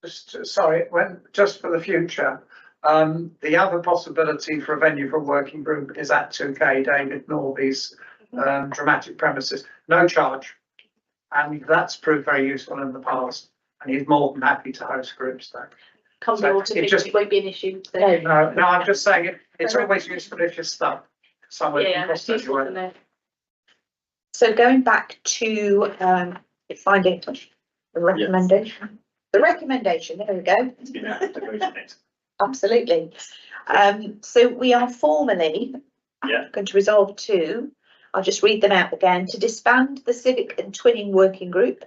Sorry, just for the future, the other possibility for a venue for a working group is at 2K David Norby's dramatic premises, no charge. And that's proved very useful in the past, and he's more than happy to host groups there. Come So to it it, just- it won't be an issue. So. No. No, I'm just saying it's always useful if you're stuck somewhere. Yeah, across it's useful to anywhere. know. So going back to finding the recommendation. The recommendation, there we go. It's been out to vote on it. Absolutely. So we are formally Yeah. going to resolve to, I'll just read them out again, to disband the civic and twinning working group,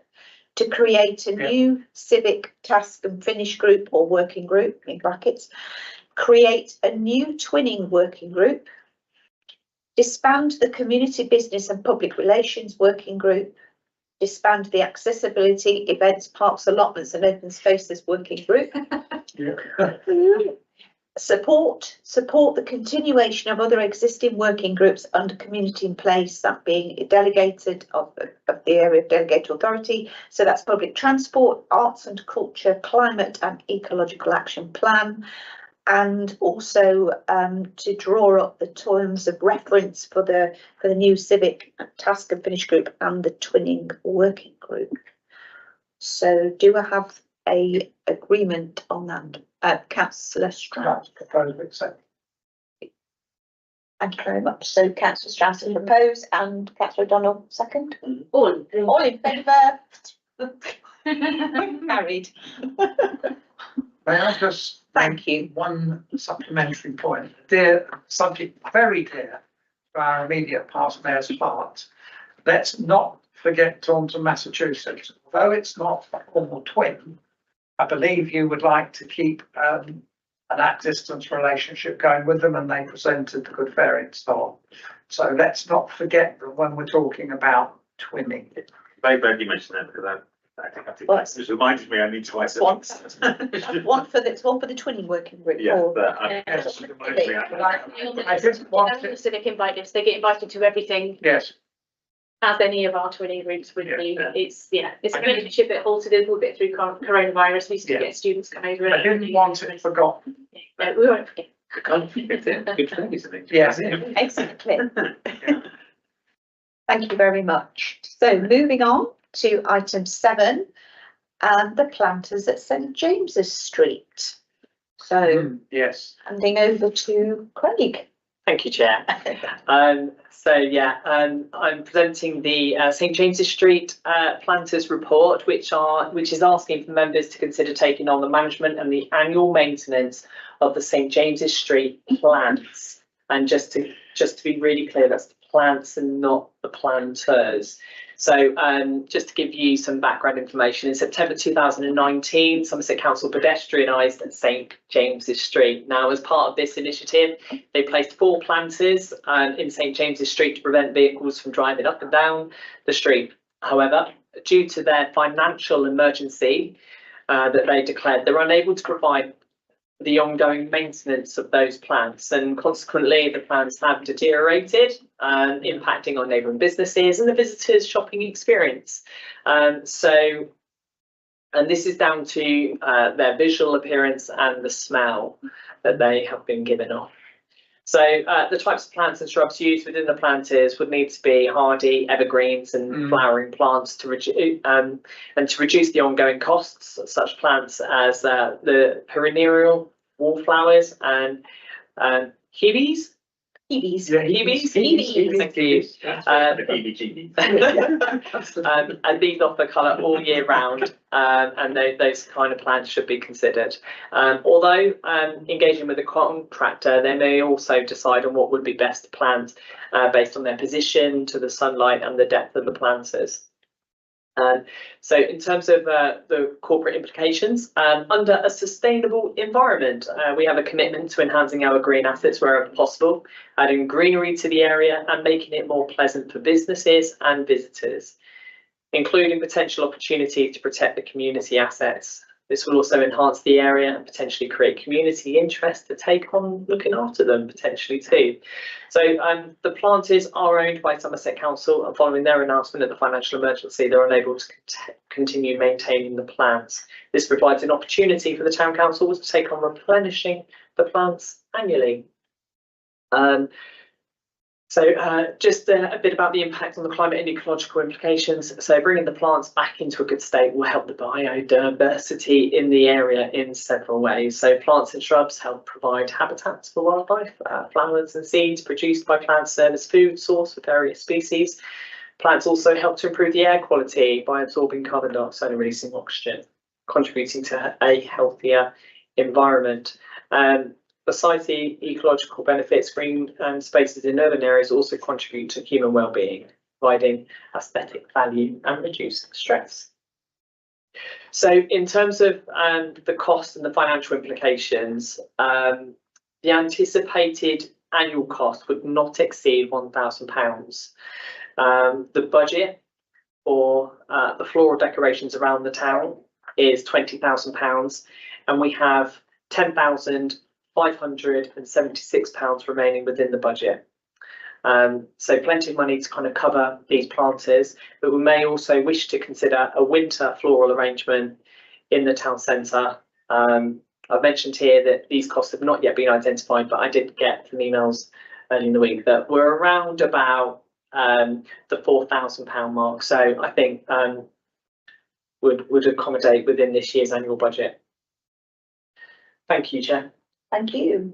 to create a new civic task and finish group or working group in brackets, create a new twinning working group, disband the community business and public relations working group, disband the accessibility, events, parks, allotments and open spaces working group. Support the continuation of other existing working groups under community in place, that being delegated of the area of delegated authority. So that's public transport, arts and culture, climate and ecological action plan. And also to draw up the terms of reference for the new civic task and finish group and the twinning working group. So do I have a agreement on that? Councillor Stroud. Propose accept. Thank you very much. So Councillor Stroud has proposed and Councillor O'Donnell second. All in favour? Carried. May I just Thank you. one supplementary point, dear subject, very dear to our immediate past mayor's heart. Let's not forget Taunton, Massachusetts. Although it's not a formal twin, I believe you would like to keep an at-distance relationship going with them, and they presented the good fairing star. So let's not forget that when we're talking about twinning. Very glad you mentioned that, because I think What? it reminded me I need to write it. One for the twinning working group. Yeah, or- but I. Yes. it reminded me, I didn't want The it, civic invite list, they get invited to everything yes, as any of our twinning groups would be. Yeah. It's a relationship that halted a little bit through coronavirus. We still Yeah. get students come over. I didn't want it forgotten. No, we won't forget. Good thing, isn't it? Yes. Exactly. Thank you very much. So moving on to item 7, the planters at St James's Street. So Yes. handing over to Craig. Thank you, Chair. I'm presenting the St James's Street Planters Report, which is asking for members to consider taking on the management and the annual maintenance of the St James's Street plants. And just to be really clear, that's the plants and not the planters. So just to give you some background information, in September 2019, Somerset Council pedestrianised St James's Street. Now, as part of this initiative, they placed 4 planters in St James's Street to prevent vehicles from driving up and down the street. However, due to their financial emergency that they declared, they're unable to provide the ongoing maintenance of those plants, and consequently the plants have deteriorated, impacting on neighbouring businesses and the visitors' shopping experience. And this is down to their visual appearance and the smell that they have been given off. So the types of plants and shrubs used within the planters would need to be hardy evergreens and flowering plants to reduce the ongoing costs of such plants as the perennial wallflowers and hebes. Hebes. Hebes. Thank you. And these offer colour all year round, and those kind of plants should be considered. Although engaging with a contractor, they may also decide on what would be best to plant based on their position to the sunlight and the depth of the planters. So in terms of the corporate implications, under a sustainable environment, we have a commitment to enhancing our green assets wherever possible, adding greenery to the area and making it more pleasant for businesses and visitors, including potential opportunities to protect the community assets. This will also enhance the area and potentially create community interest to take on looking after them potentially too. So the planters are owned by Somerset Council, and following their announcement of the financial emergency, they're unable to continue maintaining the plants. This provides an opportunity for the Town Council to take on replenishing the plants annually. Just a bit about the impact on the climate and ecological implications. So bringing the plants back into a good state will help the biodiversity in the area in several ways. So plants and shrubs help provide habitats for wildlife. Flowers and seeds produced by plants serve as food source for various species. Plants also help to improve the air quality by absorbing carbon dioxide and releasing oxygen, contributing to a healthier environment. Besides the ecological benefits, green spaces in urban areas also contribute to human well-being, providing aesthetic value and reducing stress. So in terms of the cost and the financial implications, the anticipated annual cost would not exceed £1,000. The budget for the floral decorations around the town is £20,000, and we have £10,576 remaining within the budget. So plenty of money to kind of cover these planters, but we may also wish to consider a winter floral arrangement in the town centre. I've mentioned here that these costs have not yet been identified, but I did get some emails early in the week that we're around about the £4,000 mark. So I think would accommodate within this year's annual budget. Thank you, Chair. Thank you.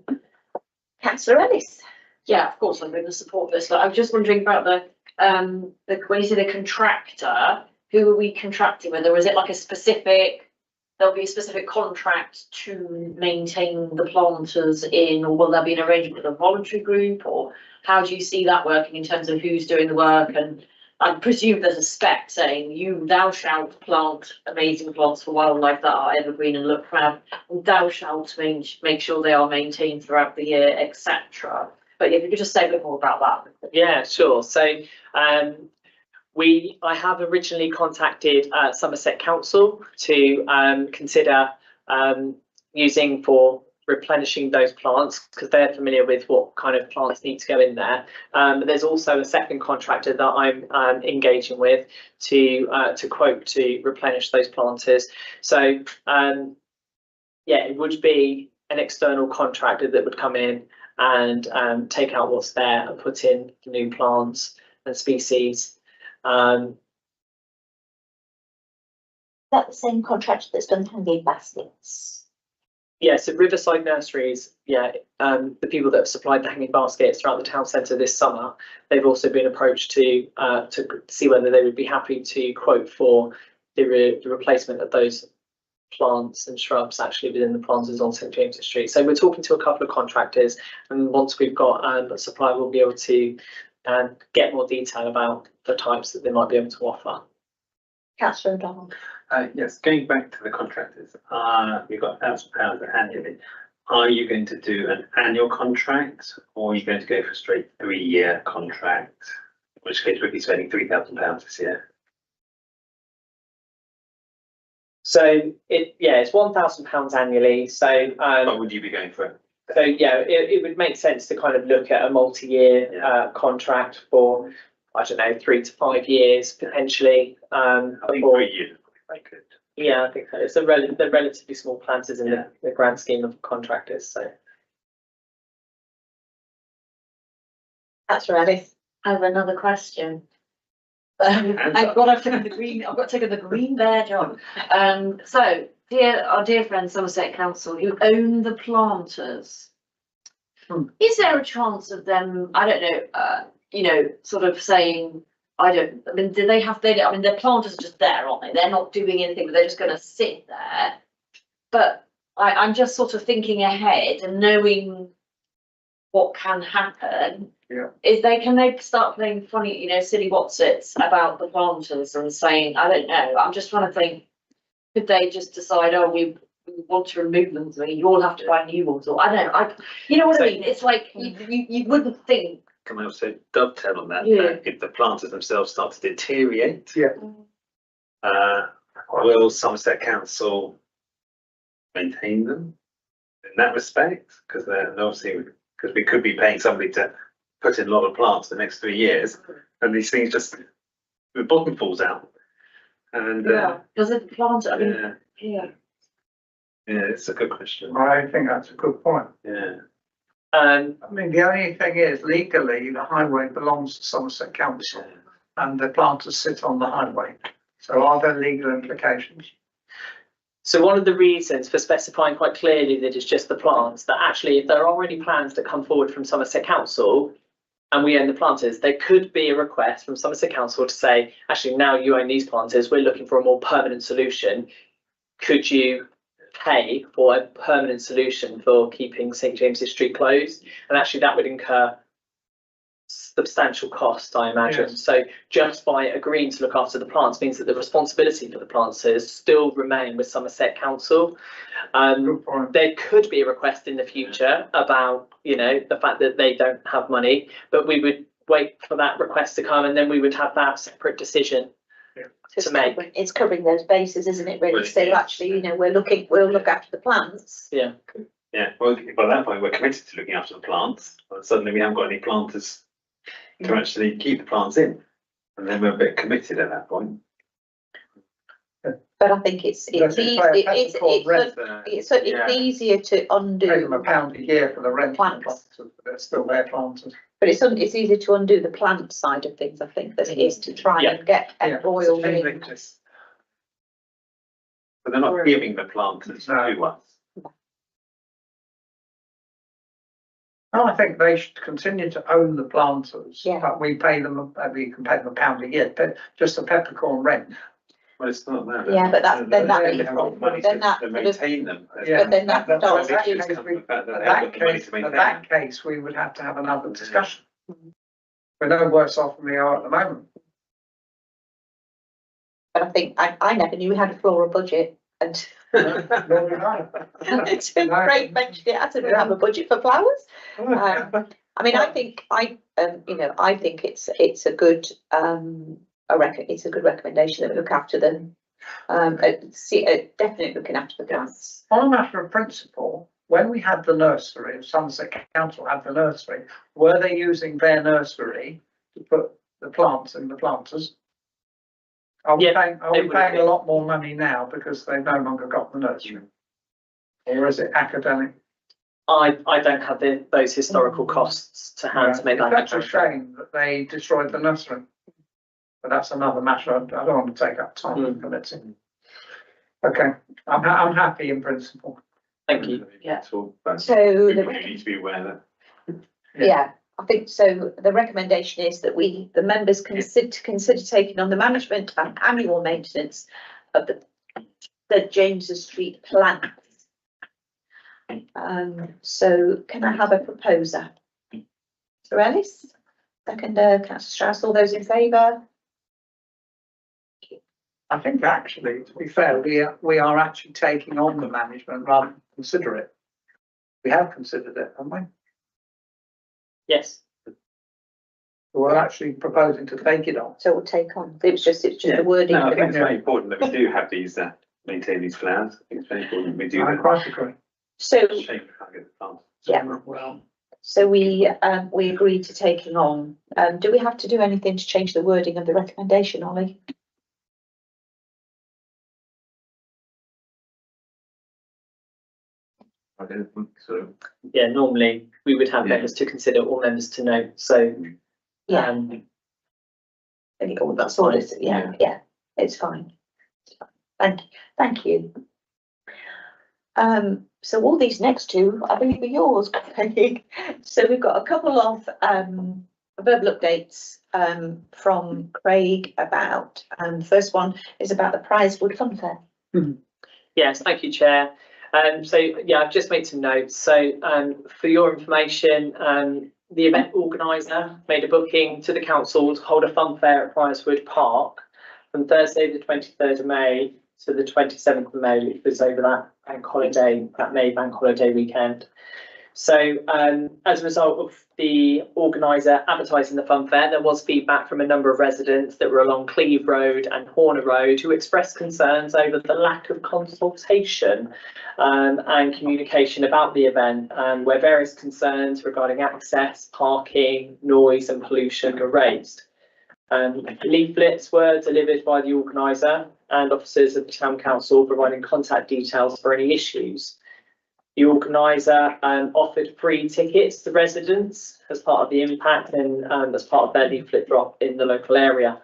Councillor Ellis. Yeah, of course, I'm going to support this. But I was just wondering about when you say the contractor, who are we contracting with? Or is it like there'll be a specific contract to maintain the planters in, or will there be an arrangement with a voluntary group, or how do you see that working in terms of who's doing the work? And I presume there's a spec saying thou shalt plant amazing plants for wildlife that are evergreen and look proud, and thou shalt make sure they are maintained throughout the year, etc. But if you could just say a bit more about that. Yeah, sure. So I have originally contacted Somerset Council to consider using for replenishing those plants, because they're familiar with what kind of plants need to go in there. But there's also a second contractor that I'm engaging with to quote to replenish those planters. So yeah, it would be an external contractor that would come in and take out what's there and put in new plants and species. Is that the same contractor that's done hanging baskets? Yeah, so Riverside Nurseries, the people that have supplied the hanging baskets throughout the town centre this summer, they've also been approached to see whether they would be happy to quote for the replacement of those plants and shrubs actually within the planters on St James's Street. So we're talking to a couple of contractors, and once we've got a supply, we'll be able to get more detail about the types that they might be able to offer. Councillor O'Donnell. Yes, going back to the contractors, we've got £1,000 annually. Are you going to do an annual contract, or are you going to go for a straight 3-year contract? In which case we'd be spending £3,000 this year. So it's £1,000 annually. So What would you be going for? so it would make sense to kind of look at a multi-year contract for, I don't know, 3 to 5 years potentially. I think before- 3 years would be quite good. Yeah, I think so. It's they're relatively small planters in the grand scheme of contractors. So That's right. I have another question. I've got to take the green badge on. So, our dear friend Somerset Council, who own the planters, is there a chance of them, I don't know, sort of saying, do they have, their planters are just there, aren't they? They're not doing anything, but they're just going to sit there. But I'm just sort of thinking ahead and knowing what can happen. Yeah. Can they start playing funny, silly whatsits about the planters and saying, I don't know, I'm just trying to think, could they just decide, oh, we want to remove them, so you all have to buy new ones, or I don't know, you know what I mean? It's like, you wouldn't think. Can I also dovetail on that? Yeah. If the planters themselves start to deteriorate, Yeah. will Somerset Council maintain them in that respect? Because we could be paying somebody to put in a lot of plants the next 3 years, and these things just, the bottom falls out. And Because the plants, yeah, it's a good question. I think that's a good point. Yeah. I mean, the only thing is legally, the highway belongs to Somerset Council and the planters sit on the highway. So are there legal implications? So one of the reasons for specifying quite clearly that it's just the plants, that actually if there are already plans that come forward from Somerset Council and we own the planters, there could be a request from Somerset Council to say, actually now you own these planters, we're looking for a more permanent solution. Could you pay for a permanent solution for keeping St James's Street closed? And actually that would incur substantial cost, I imagine. Yes. So just by agreeing to look after the plants means that the responsibility for the planters still remain with Somerset Council. Good point. There could be a request in the future about, the fact that they don't have money, but we would wait for that request to come and then we would have that separate decision to make. It's covering those bases, isn't it, really? Well, So yes. actually, we'll look after the plants. Yeah. Yeah, well, by that point, we're committed to looking after the plants, but suddenly we haven't got any planters to actually keep the plants in. And then we're a bit committed at that point. But I think it's Does it play a peppercorn rent? Yeah. easier to Pay them undo, £1 a year for the rent of the Plants. planters, but they're still their planters. but it's easier to undo the plant side of things, I think, than it is to try and get Yeah. oil But in. they're not giving the planters No. to us. No, I think they should continue to own the planters, Yeah. but we pay them, we can pay them £1 a year, but just a peppercorn rent. Well, it's not that. Yeah, but then that They've got money then that to sort of- maintain them. Yeah. But then that But starts in that to- case, Comes from the fact that In they haven't that got the money case, to in maintain that them. case, we would have to have another discussion. We're no worse off than we are at the moment. But I think I never knew we had a floral budget and Nor would I. until Craig mentioned it, I said we have a budget for flowers. I mean, I think I think it's a good it's a good recommendation that we look after them. Definitely looking after the plants. On a matter of principle, when we had the nursery, Somerset Council had the nursery, were they using their nursery to put the plants in the planters? Are we Yeah, paying, they would have a been. lot more money now because they've no longer got the nursery? Or is it academic? I don't have those historical costs to hand to make that. That's a shame that they destroyed the nursery. But that's another matter. I don't want to take up time Mm. for it. Okay, I'm happy in principle. Thank you. Yeah. So We the, need to be aware that. yeah, I think so. The recommendation is that the members consider taking on the management and annual maintenance of the James's Street plans. So can I have a proposer? Sir Ellis, seconder, Councillor Strauss, all those in favour? I think actually, to be fair, we are actually taking on the management rather than consider it. We have considered it, haven't we? Yes. We're actually proposing to take it on. So we'll take on, it's just the wording. No, I think it's very important that we do have these, maintain these plans. I think it's very important we do I that. quite agree. So, Shame we can't get the plans. yeah, Well, so we agreed to taking on. Do we have to do anything to change the wording of the recommendation, Ollie? I don't think so. Yeah, normally we would have Yeah. members to consider or members to note, so. Yeah. Um, Oh, that's all it's, yeah, it's fine. It's fine. Thank you. So all these next two, I believe, are yours, Craig. So we've got a couple of verbal updates from Craig about, the first one is about the Prizewood Fun Fair. Yes, thank you, Chair. So yeah, I've just made some notes. So for your information, the event organiser made a booking to the council to hold a fun fair at Prizewood Park from Thursday the 23rd of May to the 27th of May, which was over that May bank holiday weekend. So as a result of the organiser advertising the fun fair, there was feedback from a number of residents that were along Cleve Road and Horner Road who expressed concerns over the lack of consultation and communication about the event, where various concerns regarding access, parking, noise and pollution were raised. Leaflets were delivered by the organiser and officers of the Town Council providing contact details for any issues. The organiser offered free tickets to residents as part of the impact and as part of their leaflet drop in the local area.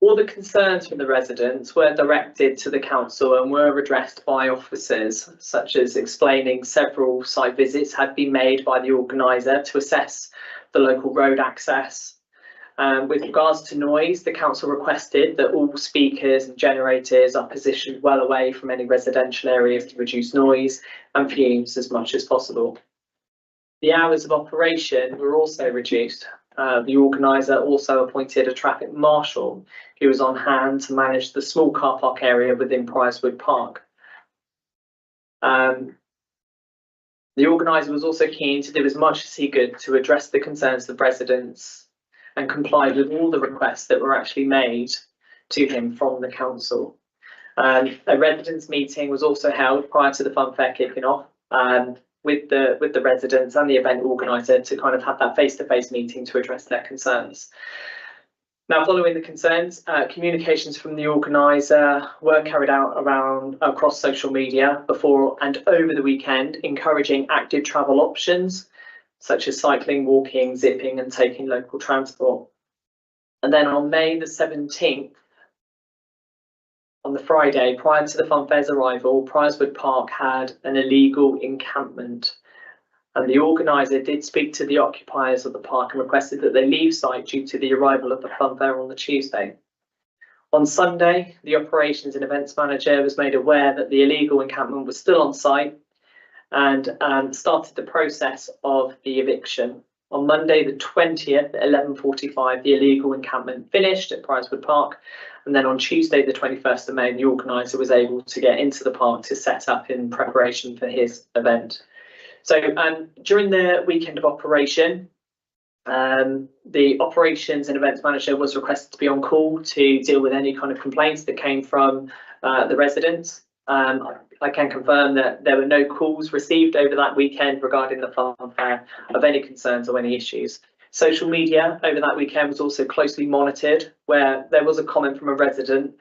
All the concerns from the residents were directed to the council and were addressed by officers, such as explaining several site visits had been made by the organiser to assess the local road access. With regards to noise, the council requested that all speakers and generators are positioned well away from any residential areas to reduce noise and fumes as much as possible. The hours of operation were also reduced. The organiser also appointed a traffic marshal who was on hand to manage the small car park area within Prizewood Park. The organiser was also keen to do as much as he could to address the concerns of residents and complied with all the requests that were actually made to him from the council. A residents' meeting was also held prior to the fun fair kicking off with the residents and the event organiser to kind of have that face-to-face meeting to address their concerns. Now, following the concerns, communications from the organiser were carried out across social media before and over the weekend, encouraging active travel options such as cycling, walking, zipping and taking local transport. And then on May the 17th, on the Friday prior to the fun fair's arrival, Prizewood Park had an illegal encampment. And the organiser did speak to the occupiers of the park and requested that they leave site due to the arrival of the fun fair on the Tuesday. On Sunday, the operations and events manager was made aware that the illegal encampment was still on site and started the process of the eviction. On Monday the 20th at 11:45, the illegal encampment finished at Prizewood Park, and then on Tuesday the 21st of May, the organiser was able to get into the park to set up in preparation for his event. So during the weekend of operation, the operations and events manager was requested to be on call to deal with any kind of complaints that came from the residents. I can confirm that there were no calls received over that weekend regarding the fun fair of any concerns or any issues. Social media over that weekend was also closely monitored, where there was a comment from a resident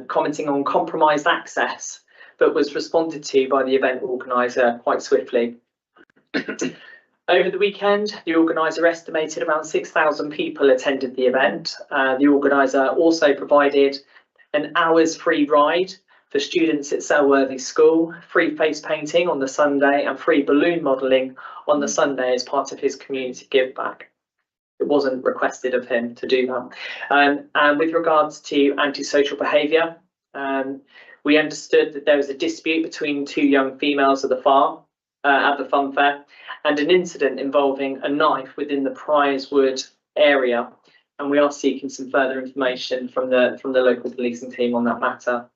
commenting on compromised access, but was responded to by the event organiser quite swiftly. Over the weekend, the organiser estimated around 6,000 people attended the event. The organiser also provided an hour's free ride for students at Selworthy School, free face painting on the Sunday and free balloon modelling on the Sunday as part of his community give back. It wasn't requested of him to do that. And with regards to antisocial behaviour, we understood that there was a dispute between two young females at the at the fun fair, and an incident involving a knife within the Prizewood area. And we are seeking some further information from the local policing team on that matter.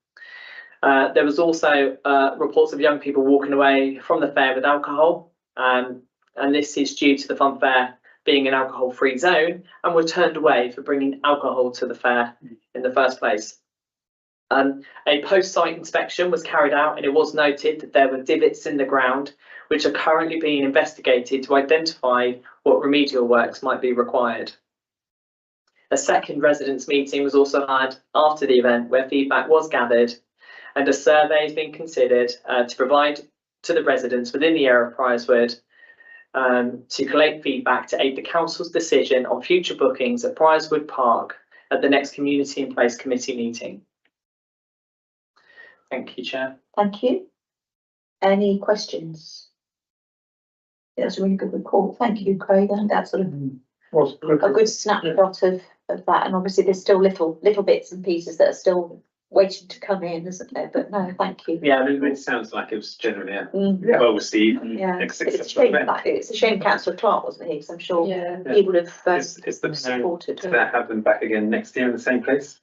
There was also reports of young people walking away from the fair with alcohol, and this is due to the fun fair being an alcohol-free zone, and were turned away for bringing alcohol to the fair in the first place. A post-site inspection was carried out, and it was noted that there were divots in the ground, which are currently being investigated to identify what remedial works might be required. A second residents' meeting was also had after the event, where feedback was gathered, and a survey has been considered to provide to the residents within the area of Prizewood to collect feedback to aid the council's decision on future bookings at Prizewood Park at the next Community and Place Committee meeting. Thank you, Chair. Thank you. Any questions? That's a really good report. Thank you, Craig. I think that's sort of Was a good snapshot of that. And obviously there's still little bits and pieces that are still waiting to come in, isn't there? But no, thank you. Yeah, I mean, it sounds like it was generally a Yeah. well received and Yeah, a it's a successful shame, event. it's a shame Councillor Clark wasn't here, because I'm sure Yeah. he would have Is the plan supported to her. have them back again next year in the same place?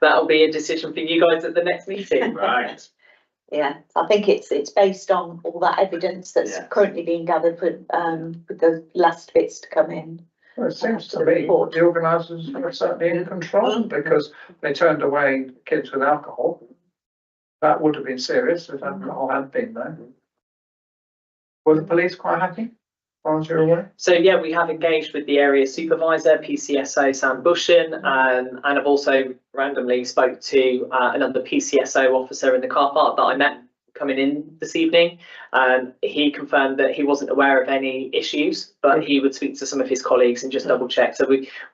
That'll be a decision for you guys at the next meeting. Right. Yeah, I think it's based on all that evidence that's Yeah. currently being gathered with the last bits to come in. Well, it seems to me the organisers were certainly in control, because they turned away kids with alcohol. That would have been serious if alcohol had been there. Were the police quite happy, as far as you're aware? So yeah, we have engaged with the area supervisor, PCSO Sam Bushen, and I've also randomly spoke to another PCSO officer in the car park that I met coming in this evening. He confirmed that he wasn't aware of any issues, but he would speak to some of his colleagues and just double check. So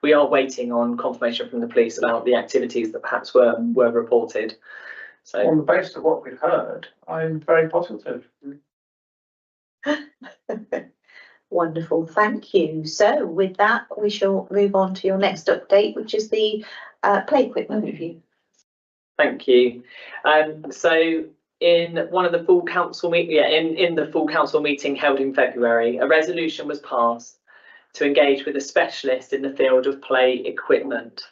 we are waiting on confirmation from the police about the activities that perhaps were reported. So On the basis of what we've heard, I'm very positive. Wonderful, thank you. So with that, we shall move on to your next update, which is the play equipment review. thank you. So in one of the full council in the full council meeting held in February, a resolution was passed to engage with a specialist in the field of play equipment.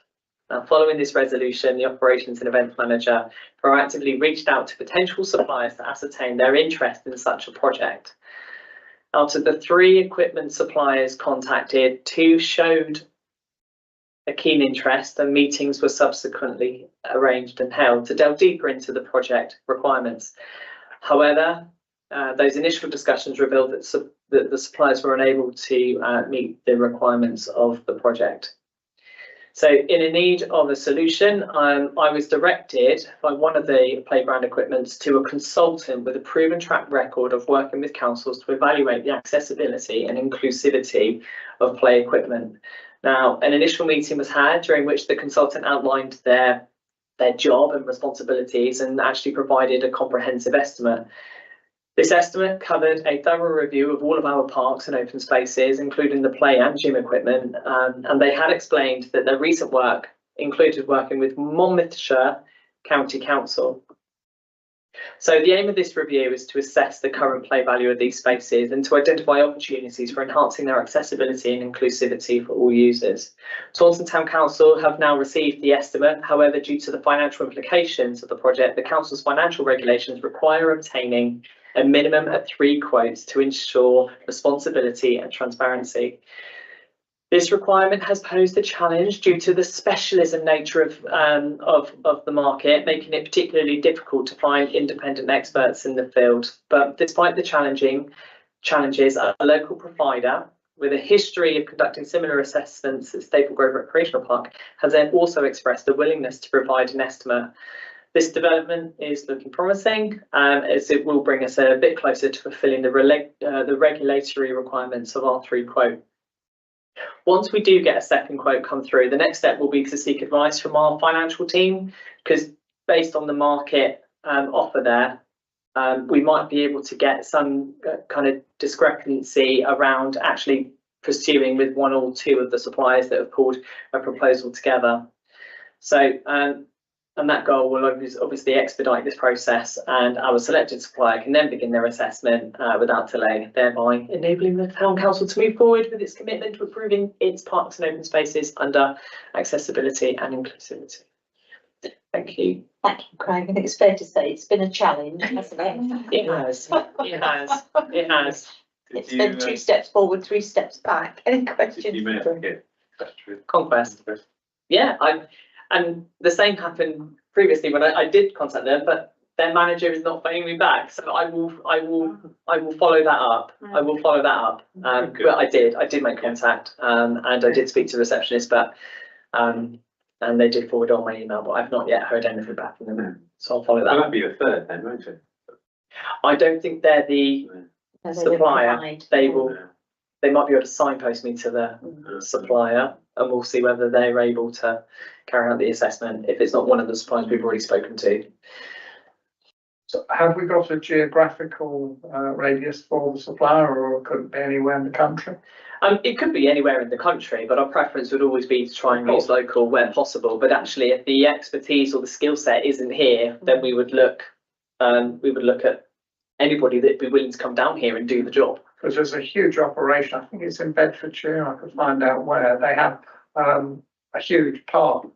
Now, following this resolution, the operations and events manager proactively reached out to potential suppliers to ascertain their interest in such a project. Out of the 3 equipment suppliers contacted, 2 showed a keen interest, and meetings were subsequently arranged and held to delve deeper into the project requirements. However, those initial discussions revealed that the suppliers were unable to meet the requirements of the project. So in a need of a solution, I was directed by one of the playground equipments to a consultant with a proven track record of working with councils to evaluate the accessibility and inclusivity of play equipment. Now, an initial meeting was had during which the consultant outlined their job and responsibilities and actually provided a comprehensive estimate. This estimate covered a thorough review of all of our parks and open spaces, including the play and gym equipment, and they had explained that their recent work included working with Monmouthshire County Council. So the aim of this review is to assess the current play value of these spaces and to identify opportunities for enhancing their accessibility and inclusivity for all users. Taunton Town Council have now received the estimate. However, due to the financial implications of the project, the council's financial regulations require obtaining a minimum of 3 quotes to ensure responsibility and transparency. This requirement has posed a challenge due to the specialism nature of the market, making it particularly difficult to find independent experts in the field. But despite the challenges, a local provider with a history of conducting similar assessments at Staple Grove Recreational Park has then also expressed a willingness to provide an estimate. This development is looking promising, as it will bring us a bit closer to fulfilling the regulatory requirements of our 3 quote. Once we do get a second quote come through, the next step will be to seek advice from our financial team, because based on the market offer there, we might be able to get some kind of discrepancy around actually pursuing with one or two of the suppliers that have pulled a proposal together. So, and that goal will obviously expedite this process, and our selected supplier can then begin their assessment without delay, thereby enabling the town council to move forward with its commitment to improving its parks and open spaces under accessibility and inclusivity. Thank you. Thank you, Craig. I think it's fair to say it's been a challenge, hasn't it? It has. It has. It has. It's been 2 steps forward, 3 steps back. Any questions? Did you manage to get Conquest. Yeah, and the same happened previously when I did contact them, but their manager is not phoning me back. So I will follow that up. I will follow that up. But I did make contact, and I did speak to the receptionist, but and they did forward on my email, but I've not yet heard anything back from them. So I'll follow that. Well, up. that'd be a third then, won't it? I don't think they're the supplier. They might be able to signpost me to the supplier, and we'll see whether they're able to carry out the assessment if it's not one of the suppliers we've already spoken to. So have we got a geographical radius for the supplier, or could it be anywhere in the country? It could be anywhere in the country, but our preference would always be to try and use local where possible. But actually, if the expertise or the skill set isn't here, then we would look at anybody that'd be willing to come down here and do the job. Because there's a huge operation, I think it's in Bedfordshire, I could find out where, they have a huge park.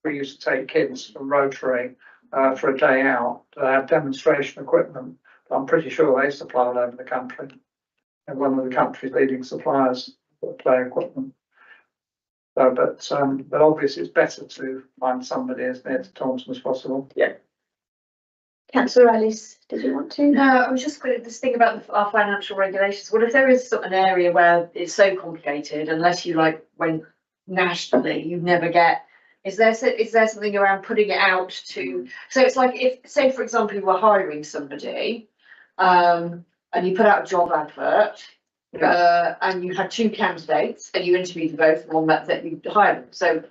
We used to take kids from Rotary for a day out. They have demonstration equipment. I'm pretty sure they supply all over the country. And one of the country's leading suppliers for play equipment. But obviously it's better to find somebody as near to Taunton as possible. Yeah. Councillor Ellis, did you want to? No, I was just going to this thing about our financial regulations. What if there is sort of an area where it's so complicated, unless you like went nationally, you never get. Is there something around putting it out to? So it's like if, say, for example, you were hiring somebody, and you put out a job advert, and you had 2 candidates, and you interviewed them both, and one that you hired them. So,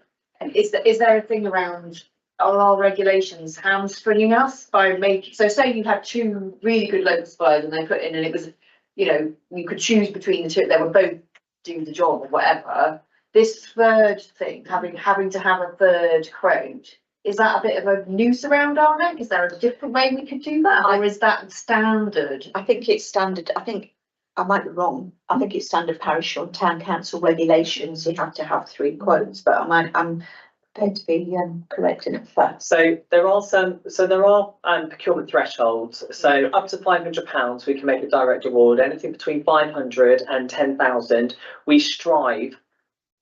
is there a thing around? Are our regulations hamstringing us by making, so say you had 2 really good local suppliers and they put in, and it was, you know, you could choose between the 2, they would both do the job or whatever. This third thing, having to have a third quote, is that a bit of a noose around our neck? Is there a different way we could do that, or is that standard? I think it's standard. I think I might be wrong. I think it's standard parish or town council regulations. You have to have 3 quotes, but I'm prepared to be corrected at first. So there are procurement thresholds. So up to £500 we can make a direct award. Anything between 500 and 10,000 we strive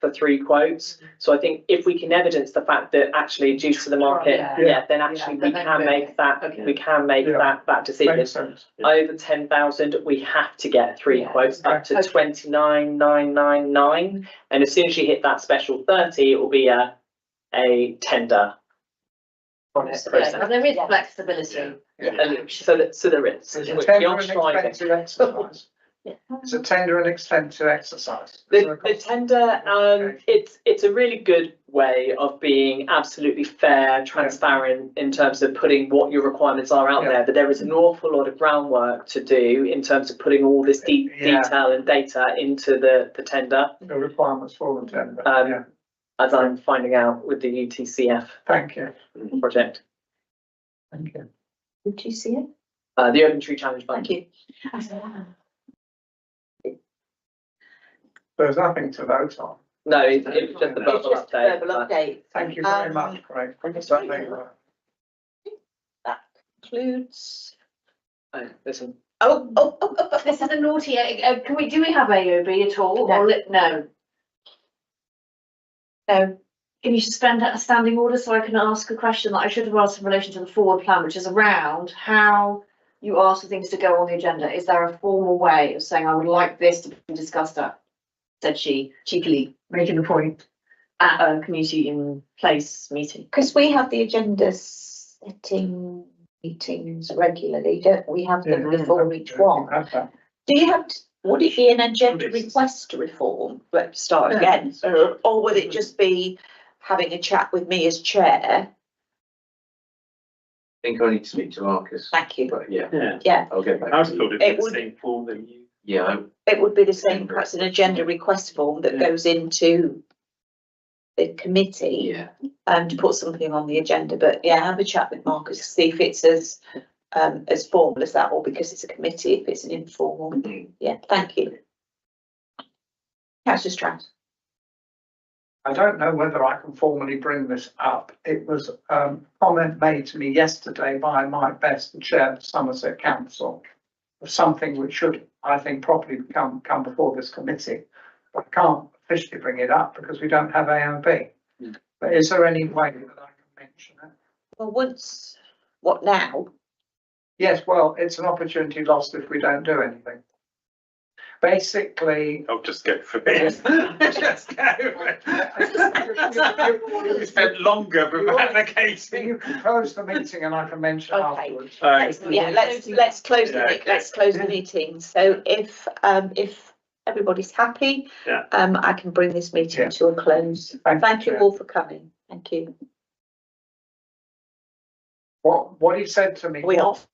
for 3 quotes. So I think if we can evidence the fact that actually due to the market, then actually we can make that that decision. Makes sense. Over 10,000 we have to get 3 quotes up to 29,999, and as soon as you hit that special 30 it will be a tender process. And there is flexibility. And so there is. It's a We tender are and striving. expensive exercise. It's a tender and expensive exercise. The tender, it's a really good way of being absolutely fair, transparent in terms of putting what your requirements are out there. But there is an awful lot of groundwork to do in terms of putting all this detail and data into the tender. The requirements for the tender. As I'm finding out with the UTCF Thank you. project. Thank you. Did you see it? The Open Tree Challenge Fund. Thank you. There's nothing to vote on. No, it was just a It's verbal just a update. verbal update. Thank you very much, Craig. Sorry. Thank you. That concludes. Listen, This is a naughty, do we have AOB at all? No. Or no? No. Can you suspend a standing order so I can ask a question that I should have asked in relation to the forward plan, which is around how you ask for things to go on the agenda? Is there a formal way of saying I would like this to be discussed at, said she, cheekily making the point, at a community in place meeting? Because we have the agenda setting meetings regularly, don't we? Have them before each one. Do you have, would it be an agenda request to reform? Let's start again. Or would it just be having a chat with me as chair think I need to speak to Marcus, Thank you. but yeah, Yeah. Yeah, I'll get back I was to you. told It it was would- the same form that you. Yeah, it would be the same, perhaps an agenda request form that Yeah. goes into the committee. yeah, To put something on the agenda, but yeah, have a chat with Marcus to see if it's as formal as that, or because it's a committee, if it's an informal. Yeah, thank you. Councillor Strauss. I don't know whether I can formally bring this up. It was a comment made to me yesterday by Mike Best, the chair of Somerset Council, of something which should, I think, properly come before this committee. But I can't officially bring it up because we don't have AOB. But is there any way that I can mention it? Well, what now? Yes, well, it's an opportunity lost if we don't do anything. Basically, I'll just go for it. Just go. You spent longer advocating. you can close the meeting and I can mention Okay. afterwards. Let's close Yeah, okay. let's close the meeting. So if everybody's happy, Yeah. I can bring this meeting Yeah. to a close. Thank you Chair. all for coming. Thank you. What he said to me. We off.